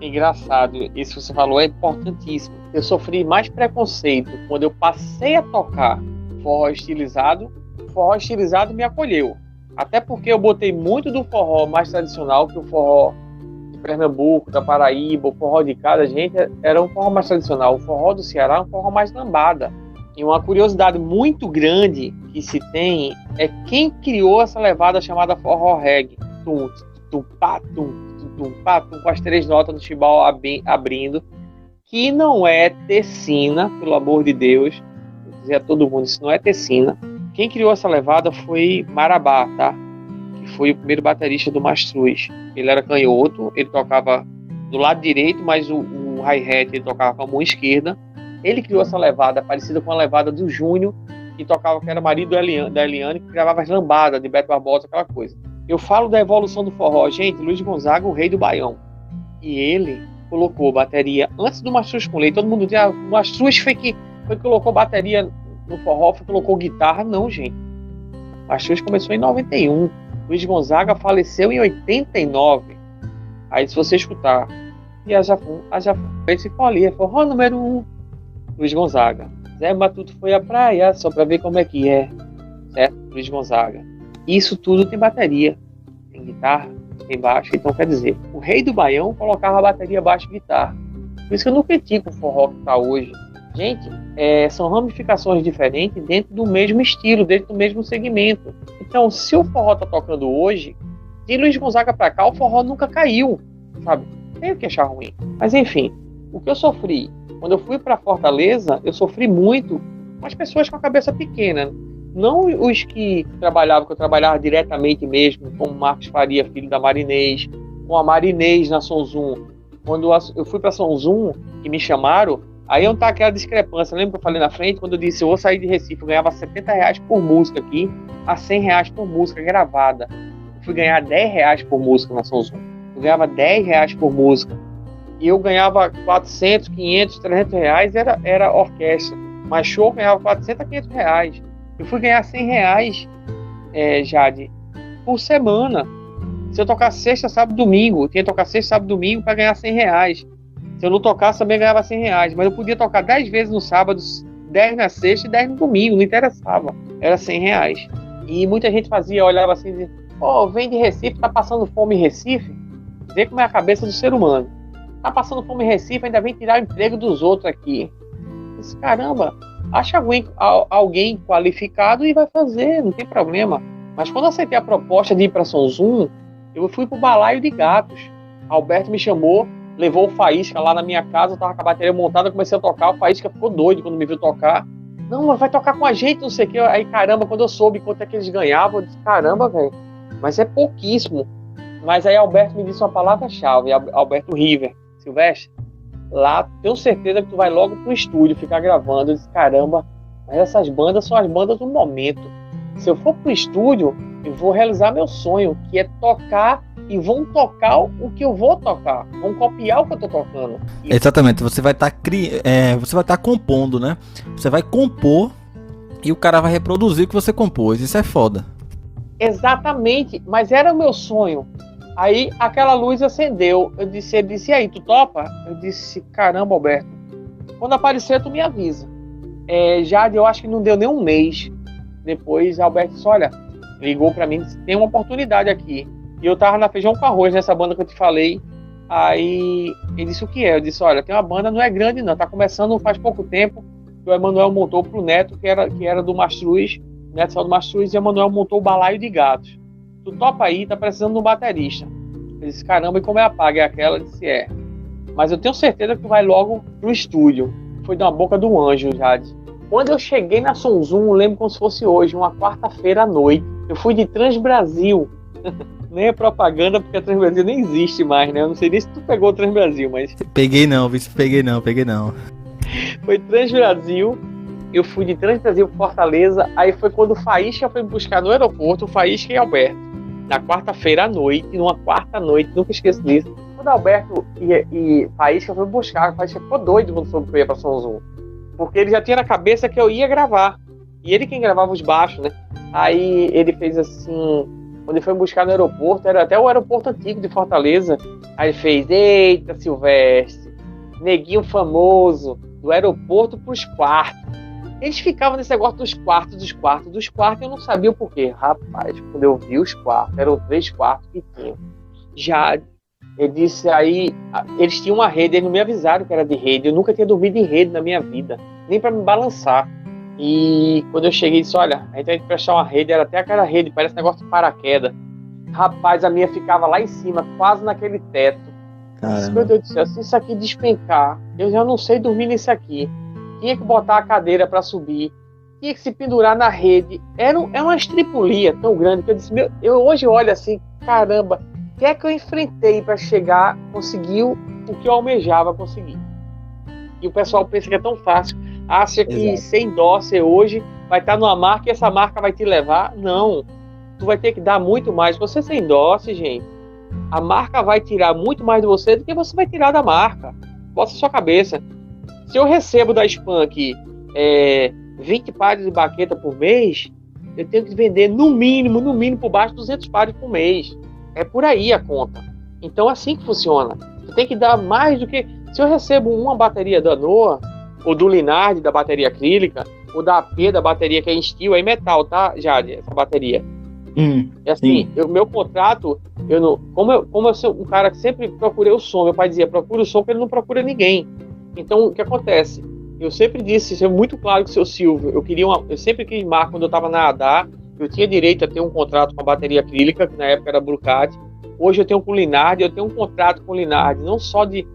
Engraçado, isso que você falou é importantíssimo. Eu sofri mais preconceito quando eu passei a tocar forró estilizado. O forró estilizado me acolheu. Até porque eu botei muito do forró mais tradicional, que o forró de Pernambuco, da Paraíba, o forró de cada gente era um forró mais tradicional. O forró do Ceará é um forró mais lambada. E uma curiosidade muito grande que se tem é quem criou essa levada chamada forró reggae. Tum, tum, pá, tum, com as 3 notas do chimbal abrindo, que não é tecina, pelo amor de Deus. Vou dizer a todo mundo, isso não é tecina. Quem criou essa levada foi Marabá, tá? Que foi o primeiro baterista do Mastruz. Ele era canhoto, ele tocava do lado direito, mas o hi-hat ele tocava com a mão esquerda. Ele criou essa levada parecida com a levada do Júnior, que era marido da Eliane, que gravava as lambadas de Beto Barbosa, aquela coisa. Eu falo da evolução do forró. Gente, Luiz Gonzaga, o rei do Baião. E ele colocou bateria antes do Mastruz com Leite. Todo mundo dizia, o Mastruz foi que colocou bateria no forró, colocou guitarra. Não, gente. O Mastruz começou em 91. Luiz Gonzaga faleceu em 89. Aí, se você escutar, e a Jafum, esse for ali, é forró número 1. Luiz Gonzaga. Zé Matuto foi à praia só pra ver como é que é. Certo? Luiz Gonzaga. Isso tudo tem bateria, tem guitarra, tem baixo. Então, quer dizer, o rei do Baião colocava bateria, baixo e guitarra. Por isso que eu não critico o forró que está hoje. Gente, são ramificações diferentes dentro do mesmo estilo, dentro do mesmo segmento. Então, se o forró está tocando hoje, de Luiz Gonzaga para cá, o forró nunca caiu, sabe? Tem o que achar ruim. Mas, enfim, o que eu sofri? Quando eu fui para Fortaleza, eu sofri muito com as pessoas com a cabeça pequena. Não os que eu trabalhava diretamente mesmo, como Marcos Faria, filho da Marinês, com a Marinês na Sonzum. Quando eu fui para Sonzum, que me chamaram, aí não tá aquela discrepância. Lembra que eu falei na frente, quando eu disse, eu vou sair de Recife, eu ganhava R$70 por música aqui, a R$100 por música gravada. Eu fui ganhar R$10 por música na Sonzum. Eu ganhava R$10 por música. E eu ganhava 400, 500, R$300, era orquestra. Mas show eu ganhava 400 a R$500. Eu fui ganhar R$100, Jade, por semana. Se eu tocar sexta, sábado, domingo, eu tinha que tocar sexta, sábado, domingo para ganhar R$100. Se eu não tocasse, também ganhava R$100. Mas eu podia tocar 10 vezes no sábado, 10 na sexta e 10 no domingo, não interessava. Era R$100. E muita gente olhava assim e dizia, vem de Recife, tá passando fome em Recife? Vê como é a cabeça do ser humano. Tá passando fome em Recife, ainda vem tirar o emprego dos outros aqui. Eu disse, caramba, acha alguém qualificado e vai fazer, não tem problema. Mas quando eu aceitei a proposta de ir para Sonzum, eu fui pro Balaio de Gatos. Alberto me chamou, levou o Faísca lá na minha casa, eu tava com a bateria montada, comecei a tocar, o Faísca ficou doido quando me viu tocar. Não, mas vai tocar com a gente, não sei o que. Aí, caramba, quando eu soube quanto é que eles ganhavam, eu disse, caramba, velho, mas é pouquíssimo. Mas aí Alberto me disse uma palavra-chave, Alberto River, Silvestre, lá, tenho certeza que tu vai logo pro estúdio ficar gravando. Eu disse, caramba, mas essas bandas são as bandas do momento. Se eu for pro estúdio, eu vou realizar meu sonho, que é tocar, e vão tocar o que eu vou tocar, vão copiar o que eu tô tocando. Exatamente, você vai estar compondo, né? Você vai compor e o cara vai reproduzir o que você compôs. Isso é foda. Exatamente, mas era o meu sonho. Aí aquela luz acendeu. Ele disse, e aí, tu topa? Eu disse, caramba, Alberto, quando aparecer tu me avisa. Jade, eu acho que não deu nem um mês. Depois Alberto disse, olha, ligou pra mim, disse, tem uma oportunidade aqui. E eu tava na Feijão com Arroz, nessa banda que eu te falei. Aí ele disse, o que é? Eu disse, olha, tem uma banda, não é grande não, tá começando faz pouco tempo. O Emanuel montou pro Neto, que era do Mastruz. O Neto saiu do Mastruz e o Emanuel montou o Balaio de Gatos. Tu topa aí, tá precisando de um baterista. Ele disse, caramba, e como é a paga? É aquela? Eu disse, mas eu tenho certeza que tu vai logo pro estúdio. Foi de uma boca do anjo, Jade. Quando eu cheguei na Som Zoom, eu lembro como se fosse hoje, uma quarta-feira à noite. Eu fui de Transbrasil. Nem é propaganda, porque a Transbrasil nem existe mais, né? Eu não sei nem se tu pegou o Transbrasil, mas... Peguei não. Foi Transbrasil. Eu fui de Transbrasil para Fortaleza. Aí foi quando o Faísca foi me buscar no aeroporto, o Faísca e Alberto. Na quarta-feira à noite, numa quarta noite, nunca esqueço disso. Quando Alberto e Faísca foi me buscar, o Faísca ficou doido quando soube que eu ia pra Som Zoom. Porque ele já tinha na cabeça que eu ia gravar. E ele quem gravava os baixos, né? Aí ele fez assim... Quando ele foi me buscar no aeroporto, era até o aeroporto antigo de Fortaleza. Aí ele fez, eita, Silvestre, neguinho famoso, do aeroporto pros quartos. Eles ficavam nesse negócio dos quartos, eu não sabia o porquê. Rapaz, quando eu vi os quartos, eram 3 quartos que tinham. Já, ele disse aí, eles tinham uma rede, eles não me avisaram que era de rede, eu nunca tinha dormido em rede na minha vida, nem para me balançar. E quando eu cheguei, disse, olha, a gente vai prestar uma rede, era até aquela rede, parece negócio de paraquedas. Rapaz, a minha ficava lá em cima, quase naquele teto. Disse, meu Deus do céu, se isso aqui despencar, eu já não sei dormir nisso aqui. Tinha que botar a cadeira para subir, tinha que se pendurar na rede. É uma estripulia tão grande que eu disse, eu hoje olho assim, caramba, o que é que eu enfrentei para chegar, conseguir o que eu almejava conseguir. E o pessoal pensa que é tão fácil, acha que ser endorser hoje vai estar numa marca e essa marca vai te levar. Não, tu vai ter que dar muito mais. Você ser endorser, gente, a marca vai tirar muito mais de você do que você vai tirar da marca. Bota na sua cabeça. Se eu recebo da Spank 20 pares de baqueta por mês, eu tenho que vender no mínimo por baixo 200 pares por mês. É por aí a conta. Então é assim que funciona. Você tem que dar mais do que... Se eu recebo uma bateria da Noah, ou do Linard, da bateria acrílica, ou da AP, da bateria que é em steel, é em metal, tá, Jade? Essa bateria. É assim, meu contrato, como eu sou um cara que sempre procurei o som, meu pai dizia, procura o som, que ele não procura ninguém. Então, o que acontece? Eu sempre disse, isso é muito claro com o seu Silvio, eu sempre quis marcar, quando eu estava na ADA, eu tinha direito a ter um contrato com a bateria acrílica, que na época era Brucat. Hoje eu tenho com o Linard, eu tenho um contrato com o Linard, não só de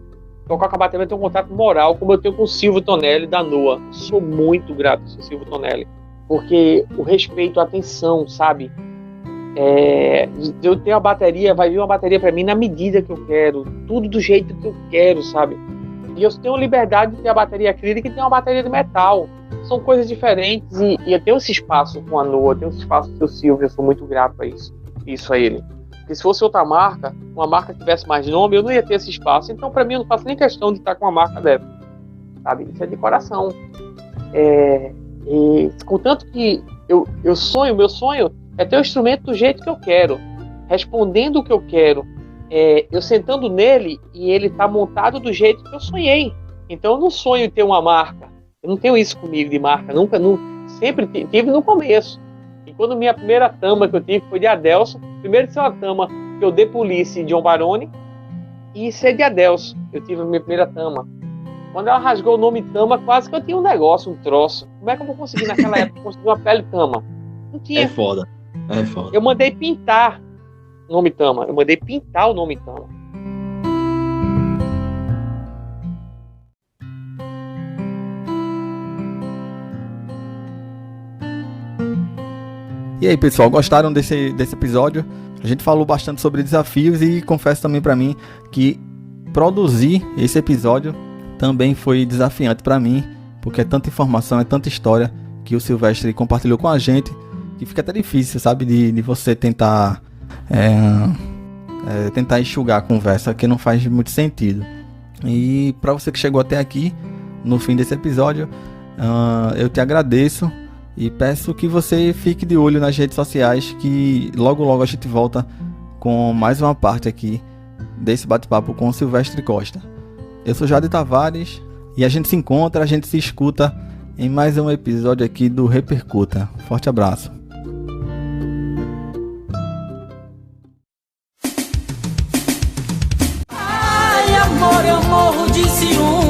tocar com a bateria, eu tenho um contrato moral, como eu tenho com o Silvio Tonelli, da Noah. Sou muito grato ao Silvio Tonelli, porque o respeito, a atenção, sabe? Eu tenho a bateria, vai vir uma bateria para mim na medida que eu quero, tudo do jeito que eu quero, sabe? E eu tenho liberdade de ter a bateria acrílica e ter uma bateria de metal. São coisas diferentes e eu tenho esse espaço com a Noah, eu tenho esse espaço com o Silvio, eu sou muito grato a isso a ele. Porque se fosse outra marca, uma marca que tivesse mais nome, eu não ia ter esse espaço. Então, para mim, eu não faço nem questão de estar com uma marca dessa, sabe? Isso é de coração. E contanto que meu sonho é ter o instrumento do jeito que eu quero, respondendo o que eu quero, eu sentando nele e ele tá montado do jeito que eu sonhei. Então, eu não sonho em ter uma marca. Eu não tenho isso comigo de marca, sempre tive no começo. E quando minha primeira tama que eu tive foi de Adelson, primeiro de ser uma tama que eu dei Police e John Baroni, e ser de Adelson, eu tive a minha primeira tama. Quando ela rasgou o nome tama, quase que eu tinha um negócio, um troço. Como é que eu vou conseguir naquela época conseguir uma pele tama? Não tinha. É foda. Eu mandei pintar o nome tama, E aí, pessoal, gostaram desse episódio? A gente falou bastante sobre desafios e confesso também pra mim que produzir esse episódio também foi desafiante para mim, porque é tanta informação, é tanta história que o Silvestre compartilhou com a gente, que fica até difícil, sabe, de você tentar tentar enxugar a conversa, que não faz muito sentido. E para você que chegou até aqui, no fim desse episódio, eu te agradeço e peço que você fique de olho nas redes sociais, que logo logo a gente volta com mais uma parte aqui desse bate-papo com o Silvestre Costa. Eu sou Jade Tavares e a gente se encontra, a gente se escuta em mais um episódio aqui do Repercuta. Forte abraço. Ai, amor, eu morro de ciúme.